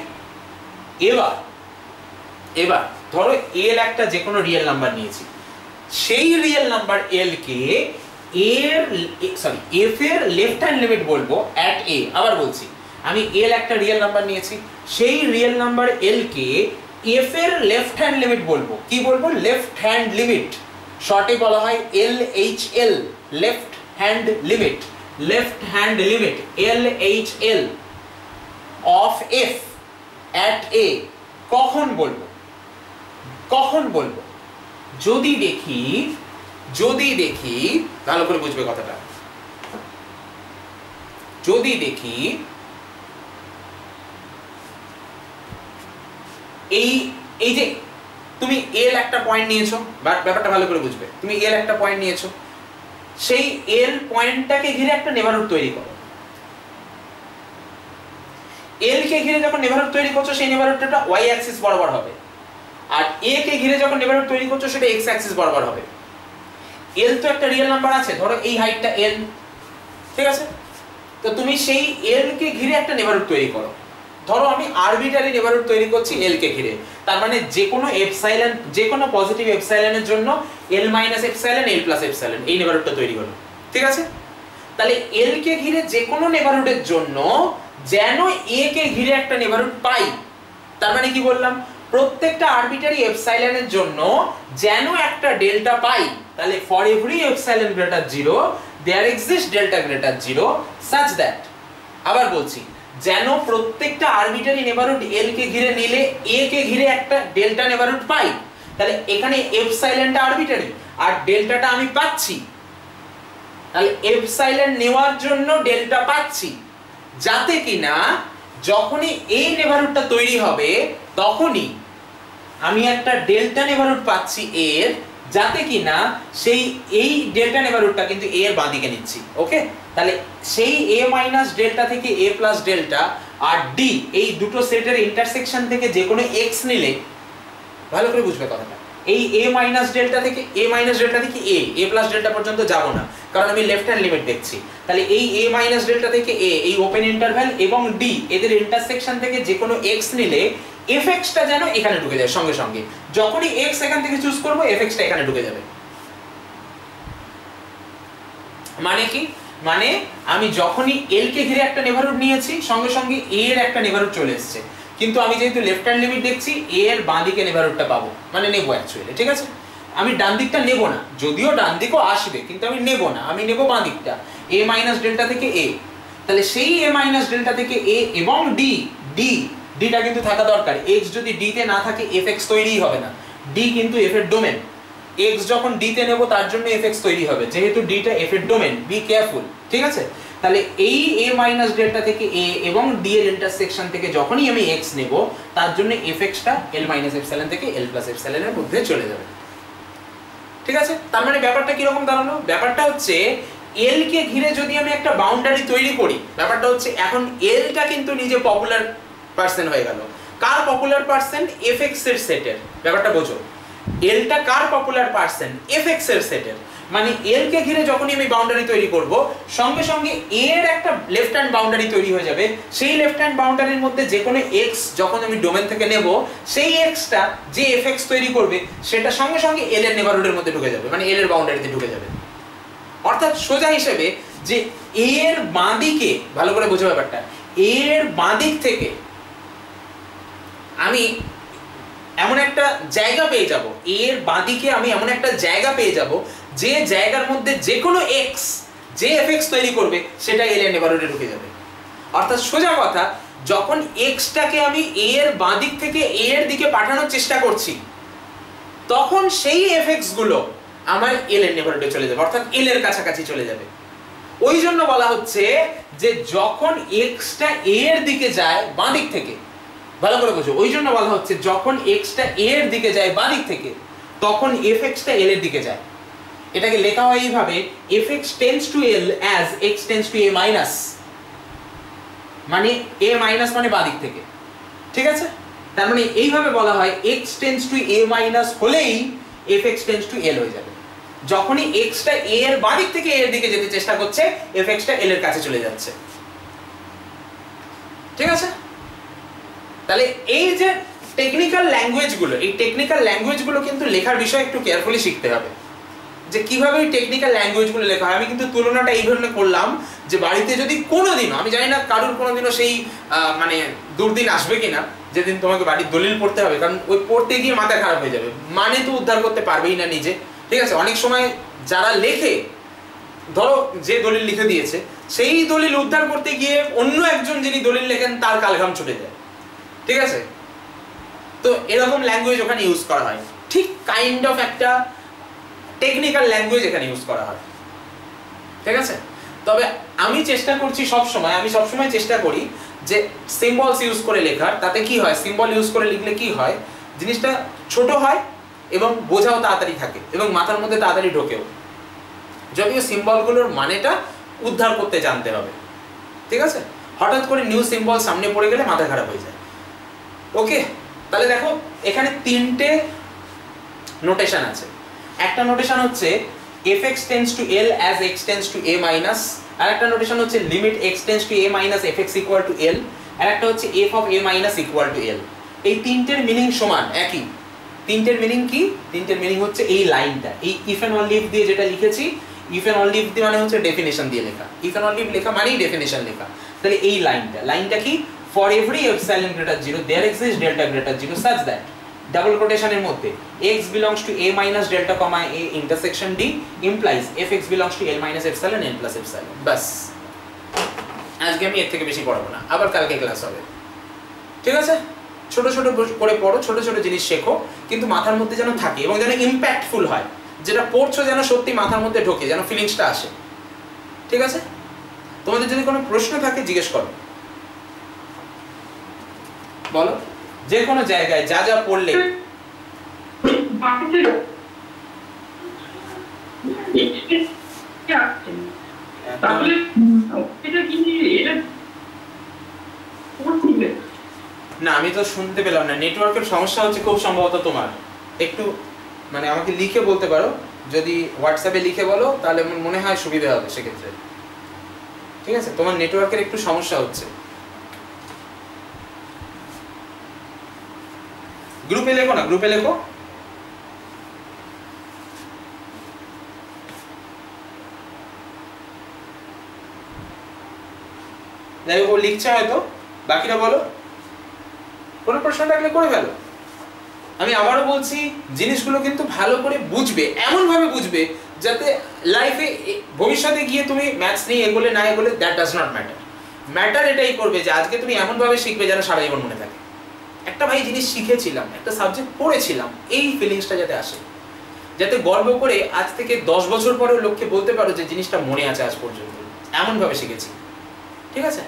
Speaker 1: এবার ধরো এল একটা যে কোনো রিয়েল নাম্বার নিয়েছি, সেই রিয়েল নাম্বার এল কে এফ এর লেফট হ্যান্ড লিমিট বলবো অ্যাট এ। আবার বলছি, আমি এল একটা রিয়েল নাম্বার নিয়েছি, সেই রিয়েল নাম্বার এল কে এফ এর লেফট হ্যান্ড লিমিট বলবো, কি বলবো? লেফট হ্যান্ড লিমিট, শর্টে বলা হয় LHL, left hand limit, left hand limit LHL of F at a. কখন বলবো? যদি দেখি ভালো করে বুঝবে কথাটা, যদি দেখি এই যে তুমি এল একটা পয়েন্ট নিয়েছো, ব্যাপারটা ভালো করে বুঝবে, তুমি এল একটা পয়েন্ট নিয়েছো, সেই এল পয়েন্টটাকে ঘিরে একটা নেবারহুড তৈরি করো। এল কে ঘিরে যখন নেবারহুড তৈরি করছো, সেই নেবারহুডটা ওয়াই অ্যাক্সিস বরাবর হবে, আর এ কে ঘিরে যখন নেবারহুড তৈরি করছো সেটা এক্স অ্যাক্সিস বরাবর হবে। এল তো একটা রিয়েল নাম্বার আছে, ধরো এই হাইটটা এল, ঠিক আছে? তো তুমি সেই এল কে ঘিরে একটা নেবারহুড তৈরি করো। ধরো আমি আরবিটারি নেবারহুড তৈরি করছি এল কে ঘিরে, তার মানে যে কোনো এপসাইলন, যে কোনো পজিটিভ এপসাইলনের জন্য এল মাইনাস এপসাইলন এল প্লাস এপসাইলন, এই নেবারহুডটা তৈরি হলো, ঠিক আছে? তাহলে এল কে ঘিরে যে কোনো নেবারহুডের জন্য যেন এ কে ঘিরে একটা নেবারহুড পাই, তার মানে কি বললাম? প্রত্যেকটা আরবিটারি এপসাইলনের জন্য যেন একটা ডেল্টা পাই, তাহলে for every epsilon greater 0 there exist delta greater 0 such that, আবার বলছি, যেন প্রত্যেকটা আরবিটারি নেবারহুড এল কে ঘিরে নিলে এ কে ঘিরে একটা ডেল্টা নেবারহুড পাই, তাহলে এখানে এপসাইলনটা আরবিটারি আর ডেল্টাটা আমি পাচ্ছি, তাহলে এপসাইলন নেওয়ার জন্য ডেল্টা পাচ্ছি, যাতে কিনা যখনই এই নেবারহুডটা তৈরি হবে তখনই আমি একটা ডেল্টা নেবারহুড পাচ্ছি এর, যাতে কিনা এই ডেল্টা নেবারহুডটা কিন্তু এ এর বাঁদিকে নিচ্ছি। ওকে, তাহলে সেই এ মাইনাস ডেল্টা থেকে এ প্লাস ডেল্টা আর ডি, এই দুটো সেটের ইন্টারসেকশন থেকে যে কোনো এক্স নিলে, ভালো করে বুঝবে কথাটা, এই a মাইনাস ডেল্টা থেকে a প্লাস ডেল্টা পর্যন্ত যাব না, কারণ আমি লেফট হ্যান্ড লিমিট দেখছি। তাহলে এই a মাইনাস ডেল্টা থেকে a, এই ওপেন ইন্টারভ্যাল এবং d এদের ইন্টারসেকশন থেকে যে কোনো x নিলে fx টা যেন এখানে ঢুকে যায় সঙ্গে সঙ্গে। যখনই x এখান থেকে চুজ করব fx টা এখানে ঢুকে যাবে। মানে কি? মানে আমি যখনই l কে ঘিরে একটা নেইবারহুড নিয়েছি সঙ্গে সঙ্গে a এর একটা নেইবারহুড চলে এসেছে, কিন্তু আমি যেহেতু লেফট হ্যান্ড লিমিট দেখছি a এর বাঁ দিকে নেইবারহুডটা পাবো, মানে নেব অ্যাকচুয়ালি, ঠিক আছে? আমি ডান দিকটা নেব না, যদিও ডান দিকও আসবে কিন্তু আমি নেব না, আমি নেব বাঁ দিকটা, a মাইনাস ডেল্টা থেকে a। তাহলে সেই a মাইনাস ডেল্টা থেকে a এবং d টা কিন্তু থাকা দরকার। x যদি d তে না থাকে fx তৈরিই হবে না, d কিন্তু f এর ডোমেন, x যখন d তে নেব তার জন্য fx তৈরি হবে, যেহেতু d টা f এর ডোমেন, বি কেয়ারফুল, ঠিক আছে? তাহলে এই a মাইনাস ডেল্টা থেকে a এবং d এর ইন্টারসেকশন থেকে যখনই আমি x নেব তার জন্য fx টা l মাইনাস এপসিলন থেকে l প্লাস এপসিলন এর মধ্যে চলে যাবে, ঠিক আছে? তার মানে ব্যাপারটা কি রকম দাঁড়ালো? ব্যাপারটা হচ্ছে l কে ঘিরে যদি আমি একটা বাউন্ডারি তৈরি করি, ব্যাপারটা হচ্ছে এখন l টা কিন্তু নিজে পপুলার পার্সন হয়ে গেল। কার পপুলার পার্সন? fx এর সেটের। ব্যাপারটা বোঝো, l টা কার পপুলার পার্সন? fx এর সেটের। মানে l কে ঘিরে যখনই আমি বাউন্ডারি তৈরি করব সঙ্গে সঙ্গে a এর একটা লেফট হ্যান্ড বাউন্ডারি তৈরি হয়ে যাবে। সেই লেফট হ্যান্ড বাউন্ডারির মধ্যে যে কোনো x যখন আমি ডোমেন থেকে নেব, সেই x টা যে fx তৈরি করবে সেটা সঙ্গে সঙ্গে l এর নেইবারহুডের মধ্যে ঢুকে যাবে, মানে l এর বাউন্ডারিতে ঢুকে যাবে। অর্থাৎ সোজা হিসেবে যে a এর বাঁ দিকে, ভালো করে বোঝো ব্যাপারটা, a এর বাঁ দিক থেকে আমি এমন একটা জায়গা পেয়ে যাব, এর বাঁদিকে আমি এমন একটা জায়গা পেয়ে যাব যে জায়গার মধ্যে যে কোনো x যে fx তৈরি করবে সেটা l এর নেইবারহুডে ঢুকে যাবে। অর্থাৎ সোজা কথা, যখন x টাকে আমি a এর বাঁদিক থেকে a এর দিকে পাঠানোর চেষ্টা করছি তখন সেই fx গুলো আমার l এর নেইবারহুডে চলে যাবে, অর্থাৎ l এর কাছাকাছি চলে যাবে। ওই জন্য বলা হচ্ছে যে যখন x টা a এর দিকে যায় বাঁদিক থেকে, ভালো করে বুঝো, ওই জন্য বলা হচ্ছে যখন x টা a এর দিকে যায় বাঁ দিক থেকে তখন fx টা l এর দিকে যায়। এটাকে লেখা হয় এইভাবে, fx tends to l as x tends to a minus, মানে a minus মানে বাঁ দিক থেকে, ঠিক আছে? তার মানে এইভাবে বলা হয় x tends to a minus হলেই fx tends to l হয়ে যাবে। যখনই x টা a এর বাঁ দিক থেকে a এর দিকে যেতে চেষ্টা করছে fx টা l এর কাছে চলে যাচ্ছে, ঠিক আছে? তাহলে এই যে টেকনিক্যাল ল্যাঙ্গুয়েজগুলো, এই টেকনিক্যাল ল্যাঙ্গুয়েজগুলো কিন্তু লেখার বিষয়ে একটু কেয়ারফুলি শিখতে হবে যে কিভাবে এই টেকনিক্যাল ল্যাঙ্গুয়েজগুলো লেখা হয়। আমি কিন্তু তুলনাটা এই ধরনের করলাম যে বাড়িতে যদি কোনোদিনও, আমি জানি না কারোর কোনোদিনও সেই মানে দুর্দিন আসবে কিনা যেদিন তোমাকে বাড়ির দলিল পড়তে হবে, কারণ ওই পড়তে গিয়ে মাথা খারাপ হয়ে যাবে, মানে তো উদ্ধার করতে পারবেই না নিজে, ঠিক আছে? অনেক সময় যারা লেখে, ধরো যে দলিল লিখে দিয়েছে সেই দলিল উদ্ধার করতে গিয়ে অন্য একজন যিনি দলিল লেখেন তার কালঘাম ছুটে যায়, ঠিক আছে? তো এরকম ল্যাঙ্গুয়েজ ওখানে ইউজ করা হয়, ঠিক কাইন্ড অফ একটা টেকনিক্যাল ল্যাঙ্গুয়েজ এখানে ইউজ করা হয়, ঠিক আছে? তবে আমি চেষ্টা করছি আমি সবসময় চেষ্টা করি যে সিম্বলস ইউজ করে লেখার। তাতে কি হয়, সিম্বল ইউজ করে লিখলে কি হয়, জিনিসটা ছোট হয় এবং বোঝাও তাড়াতাড়ি থাকে এবং মাথার মধ্যে তাড়াতাড়ি ঢোকেও, যদিও সিম্বলগুলোর মানেটা উদ্ধার করতে জানতে হবে, ঠিক আছে? হঠাৎ করে নিউ সিম্বল সামনে পড়ে গেলে মাথা খারাপ হয়ে যায়। ওকে, তাহলে দেখো এখানে তিনটে নোটেশন আছে। একটা নোটেশন হচ্ছে fx tends to l as x tends to a minus, আর একটা নোটেশন হচ্ছে limit x tends to a minus fx equal to l, আর একটা হচ্ছে f of a minus equal to l। এই তিনটের মিনিং সমান, একই। তিনটের মিনিং কি? তিনটের মিনিং হচ্ছে এই লাইনটা, এই if and only if দিয়ে যেটা লিখেছি, if and only if দিয়ে মানে হচ্ছে ডেফিনেশন দিয়ে লেখা, if and only if লেখা মানেই ডেফিনেশন লেখা। তাহলে এই লাইনটা কি? for every epsilon greater 0 there exists delta greater 0 such that double কোটেশনের মধ্যে x belongs to a minus delta comma a intersection d implies fx belongs to l minus epsilon n plus epsilon। বাস, আজকে আমি এর থেকে বেশি পড়াবো না, আবার কালকে ক্লাস হবে, ঠিক আছে? ছোট ছোট করে পড়ো, ছোট ছোট জিনিস শেখো, কিন্তু মাথার মধ্যে যেন থাকে এবং যেন ইম্প্যাক্টফুল হয়, যেটা পড়ছো যেন সত্যি মাথার মধ্যে ঢোকে, যেন ফিলিংসটা আসে, ঠিক আছে? তোমাদের যদি কোনো প্রশ্ন থাকে জিজ্ঞেস করো, বলো, যে কোনো জায়গায় যা যা পড়লে। তাহলে এটা কি, এটা না আমি তো শুনতে পেলাম না, নেটওয়ার্কের সমস্যা হচ্ছে খুব সম্ভবত তোমার। একটু মানে আমাকে লিখে বলতে পারো, যদি হোয়াটসঅ্যাপে লিখে বলো তাহলে আমার মনে হয় সুবিধা হবে সেক্ষেত্রে। ঠিক আছে, তোমার নেটওয়ার্কের একটু সমস্যা হচ্ছে। গ্রুপে লেখো না, গ্রুপে লেখো। যাই হোক, ও লিখছে হয়তো, বাকিরা বলো। কোনো প্রশ্ন থাকলে করে ফেলো। আমি আবারও বলছি, জিনিসগুলো কিন্তু ভালো করে বুঝবে, এমন ভাবে বুঝবে যাতে লাইফে ভবিষ্যতে গিয়ে তুমি ম্যাথস নিয়ে এগোলে না এগোলে that does not matter. Matter এটাই করবে যে আজকে তুমি এমন ভাবে শিখবে যেন সারা জীবন মনে থাকে। একটা ভাই জিনিস শিখেছিলাম, একটা সাবজেক্ট পড়েছিলাম, এই ফিলিংসটা যাতে আসে, যাতে গর্ব করে আজ থেকে 10 বছর পরেও লোককে বলতে পারো যে জিনিসটা মনে আছে আজ পর্যন্ত, এমন ভাবে শিখেছি। ঠিক আছে,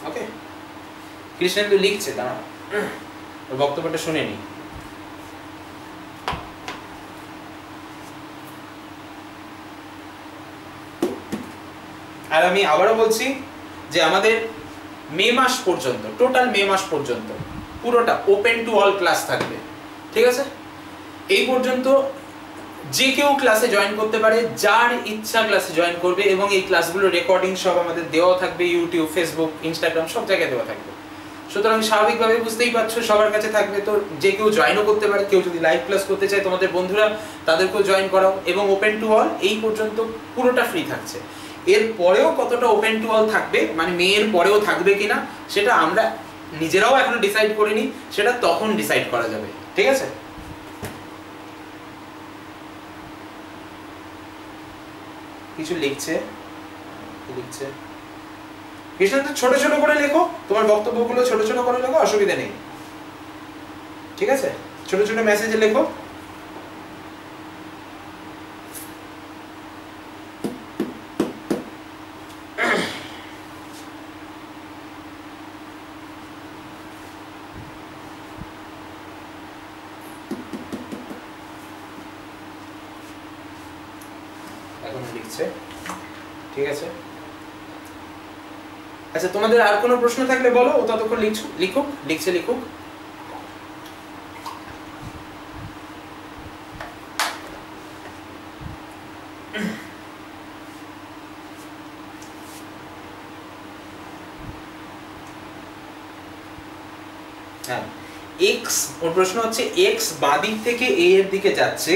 Speaker 1: ওকে। কৃষ্ণেন্দু লিখছে, দাঁড়া ওর বক্তব্যটা শুনে নি। আর আমি আবারও বলছি যে আমাদের মে মাস পর্যন্ত, টোটাল মে মাস পর্যন্ত পুরোটা ওপেন টু অল ক্লাস থাকবে। ঠিক আছে, এই পর্যন্ত যে কেউ ক্লাসে জয়েন করতে পারে, যার ইচ্ছা ক্লাসে জয়েন করবে, এবং এই ক্লাসগুলোর রেকর্ডিং সব আমাদের দেওয়া থাকবে, ইউটিউব, ফেসবুক, ইনস্টাগ্রাম সব জায়গায় দেওয়া থাকবে। সুতরাং স্বাভাবিকভাবে বুঝতেই পারছো সবার কাছে থাকবে, তো যে কেউ জয়েনও করতে পারে। কেউ যদি লাইভ ক্লাস করতে চায় তোমাদের বন্ধুরা, তাদেরকেও জয়েন করাও, এবং ওপেন টু অল এই পর্যন্ত পুরোটা ফ্রি থাকছে। এর পরেও কতটা ওপেন টু অল থাকবে, মানে মেয়ের পরেও থাকবে কিনা সেটা আমরা নিজেরাও এখনো ডিসাইড করিনি, সেটা তখন ডিসাইড করা যাবে। ঠিক আছে, কিছু লিখছে কৃষ্ণ, তো ছোট ছোট করে লেখো, তোমার বক্তব্যগুলো ছোট ছোট করে লেখো, অসুবিধা নেই। ঠিক আছে, ছোট ছোট মেসেজে লেখো। এখন লিখছে, ঠিক আছে। আচ্ছা, তোমাদের আর কোনো প্রশ্ন থাকলে বলো, ও ততক্ষণ লিখুক। হ্যাঁ, x, ওর প্রশ্ন হচ্ছে x বাদিক থেকে a এর দিকে যাচ্ছে,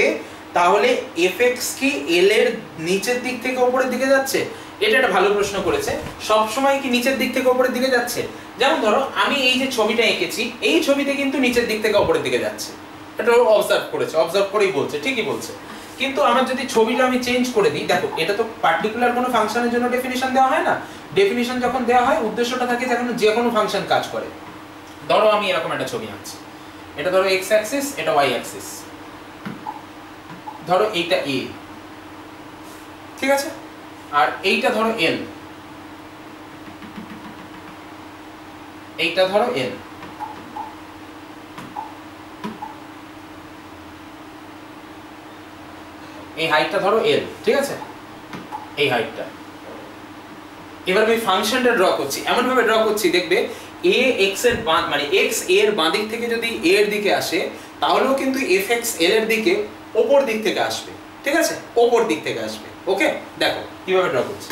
Speaker 1: তাহলে fx কি l এর নিচের দিক থেকে উপরের দিকে যাচ্ছে? এটা একটা ভালো প্রশ্ন করেছে। সব সময় কি নিচের দিক থেকে উপরের দিকে যাচ্ছে? যেমন ধরো আমি এই যে ছবিটা এঁকেছি, এই ছবিতে কিন্তু নিচের দিক থেকে উপরের দিকে যাচ্ছে। এটা ও অবজার্ভ করেই বলছে, ঠিকই বলছে। কিন্তু আমার যদি ছবিটা আমি চেঞ্জ করে দিই, দেখো এটা তো পার্টিকুলার কোনো ফাংশনের জন্য ডেফিনিশন দেওয়া হয় না। ডেফিনিশন যখন দেওয়া হয়, উদ্দেশ্যটা থাকে যখন যে কোনো ফাংশন কাজ করে। ধরো আমি এরকম একটা ছবি আঁকছি, এটা ধরো x অ্যাক্সিস, এটা y অ্যাক্সিস, ধরো এইটা a, ঠিক আছে, আর এইটা ধরো l, এইটা ধরো l, এই হাইটটা ধরো l, ঠিক আছে, এই হাইটটা। এবার আমি ফাংশনটা ড্র করছি, এমন ভাবে ড্র করছি দেখবে a x এর মানে x a এর বাঁ দিক থেকে যদি a এর দিকে আসে, তাহলেও কিন্তু fx l এর দিকে উপর দিক থেকে আসবে। ঠিক আছে, উপর দিক থেকে আসবে। ওকে, দেখো কিভাবে ড্র করছি।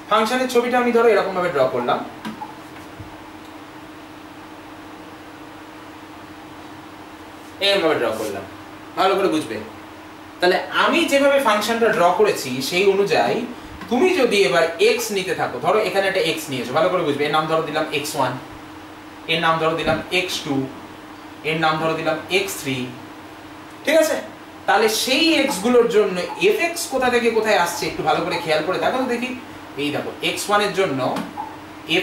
Speaker 1: ফাংশনের ছবিটা আমি ধরো এরকম ভাবে ড্র করলাম, এরকম ভাবে ড্র করলাম, ভালো করে বুঝবে। তাহলে আমি যেভাবে ফাংশনটা ড্র করেছি সেই অনুযায়ী তুমি যদি এবার x নিতে থাকো, ধরো এখানে একটা x নিয়েছো, ভালো করে বুঝবে। এর নাম ধরো দিলাম x1, এর নাম ধরো দিলাম x2, এর নাম ধরো দিলাম x3, ঠিক আছে। তাহলে সেই x গুলোর জন্য fx কোথা থেকে কোথায় আসছে একটু ভালো করে খেয়াল করে দেখো তো দেখি। এই দেখো x1 এর জন্য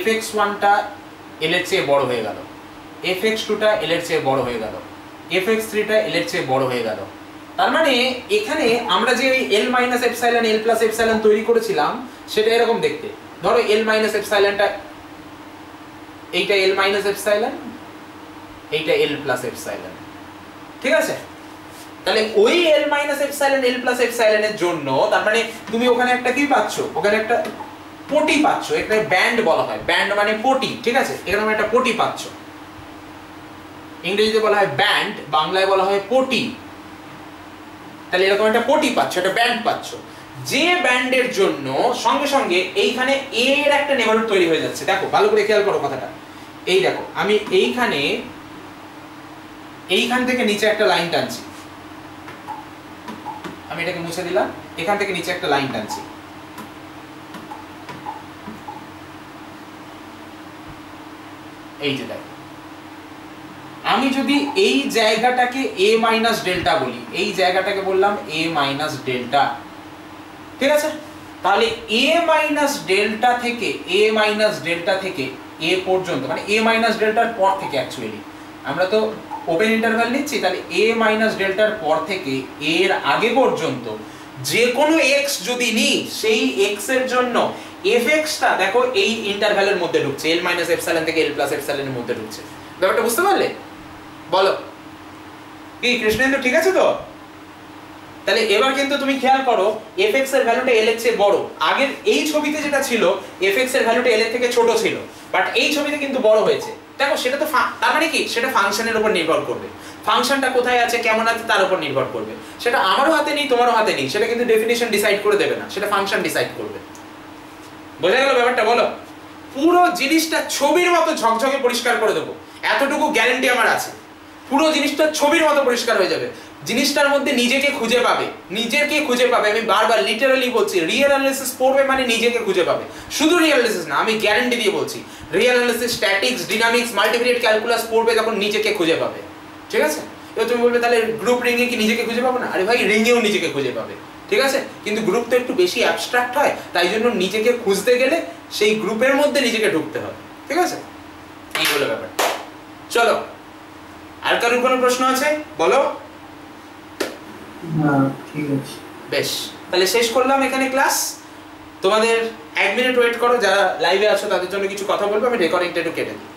Speaker 1: fx1 টা l এর চেয়ে বড় হয়ে গেল, fx2 টা l এর চেয়ে বড় হয়ে গেল, fx3 টা l এর চেয়ে বড় হয়ে গেল। তার মানে এখানে আমরা যে l minus epsilon l plus epsilon তৈরি করেছিলাম সেটা এরকম দেখতে। ধরো l মাইনাস এপসাইলনটা, এইটা l মাইনাস এপসাইলন, এইটা l প্লাস এপসাইলন, ঠিক আছে। তাহলে ওই l minus epsilon l plus epsilon এর জন্য তার মানে তুমি ওখানে একটা কি পাচ্ছো, ওখানে একটা পটি পাচ্ছো। এখানে ব্যান্ড বলা হয়, ব্যান্ড মানে পটি, ঠিক আছে। এখানে একটা পটি পাচ্ছো, ইংরেজিতে বলা হয় ব্যান্ড, বাংলায় বলা হয় পটি। তাহলে এরকম একটা পটি পাচ্ছ, একটা ব্যান্ড পাচ্ছ, যে ব্যান্ডের জন্য সঙ্গে সঙ্গে এইখানে এর একটা নেবারহুড তৈরি হয়ে যাচ্ছে। দেখো ভালো করে খেয়াল করো কথাটা। এই দেখো আমি এইখান থেকে নিচে একটা লাইন টানছি, আমি এটাকে মুছে দিলাম, এখান থেকে নিচে একটা লাইন টানছি, এই যে দেখো আমি যদি এই জায়গাটাকে a মাইনাস ডেল্টা বলি, এই জায়গাটাকে বললাম a মাইনাস ডেল্টা, ঠিক আছে? তাহলে a মাইনাস ডেল্টা থেকে a পর্যন্ত, মানে a মাইনাস ডেল্টার পর থেকে অ্যাকচুয়ালি আমরা তো ওপেন ইন্টারভ্যাল নিচ্ছি, তাহলে a মাইনাস ডেল্টার পর থেকে এর আগে পর্যন্ত যে কোনো x যদি নিই, সেই x এর জন্য fx টা দেখো এই ইন্টারভ্যালের মধ্যে ঢুকছে, l মাইনাস এপসাইলন থেকে l প্লাস এপসাইলন এর মধ্যে ঢুকছে। ব্যাপারটা বুঝতে পারলে? বলো কি কৃষ্ণেন্দু, ঠিক আছে তো? তাহলে এবার কিন্তু তুমি খেয়াল করো fx এর ভ্যালুটা l এর চেয়ে বড়। আগের এই ছবিতে যেটা ছিল fx এর ভ্যালুটা l এর থেকে ছোট ছিল, বাট এই ছবিতে কিন্তু বড় হয়েছে। দেখো সেটা তো তার মানে কি, সেটা ফাংশনের উপর নির্ভর করবে, ফাংশনটা কোথায় আছে কেমন আছে তার উপর নির্ভর করবে। সেটা আমারও হাতে নেই তোমারও হাতে নেই, সেটা কিন্তু ডেফিনিশন ডিসাইড করে দেবে না, সেটা ফাংশন ডিসাইড করবে। বোঝা গেল ব্যাপারটা? বলো। পুরো জিনিসটা ছবির মতো ঝকঝকে পরিষ্কার করে দেবো, এতটুকু গ্যারান্টি আমার আছে। পুরো জিনিসটা ছবির মতো পরিষ্কার হয়ে যাবে, জিনিসটার মধ্যে নিজেকে খুঁজে পাবে, আমি বারবার লিটারালি বলছি, রিয়েল অ্যানালিসিস পড়বে মানে নিজেকে খুঁজে পাবে। শুধু রিয়েল অ্যানালিসিস না, আমি গ্যারান্টি দিয়ে বলছি, real analysis, statics, dynamics, multivariate calculus পড়বে তখন নিজেকে খুঁজে পাবে, ঠিক আছে? এবার তুমি বলবে তাহলে গ্রুপ রিংয়ে কি নিজেকে খুঁজে পাবো না? আরে ভাই, রিংয়েও নিজেকে খুঁজে পাবে, ঠিক আছে? কিন্তু গ্রুপ তো একটু বেশি অ্যাবস্ট্রাক্ট হয়, তাই জন্য নিজেকে খুঁজতে গেলে সেই গ্রুপের মধ্যে নিজেকে ঢুকতে হবে, ঠিক আছে? এই হলো ব্যাপার। চলো, আর কারোর কোনো প্রশ্ন আছে? বলো।
Speaker 2: না, ঠিক আছে।
Speaker 1: বেশ, তাহলে শেষ করলাম এখানে ক্লাস। তোমাদের 1 মিনিট ওয়েট করো, যারা লাইভে আছো তাদের জন্য কিছু কথা বলবো, আমি রেকর্ডিংটা একটু কেটে দিই।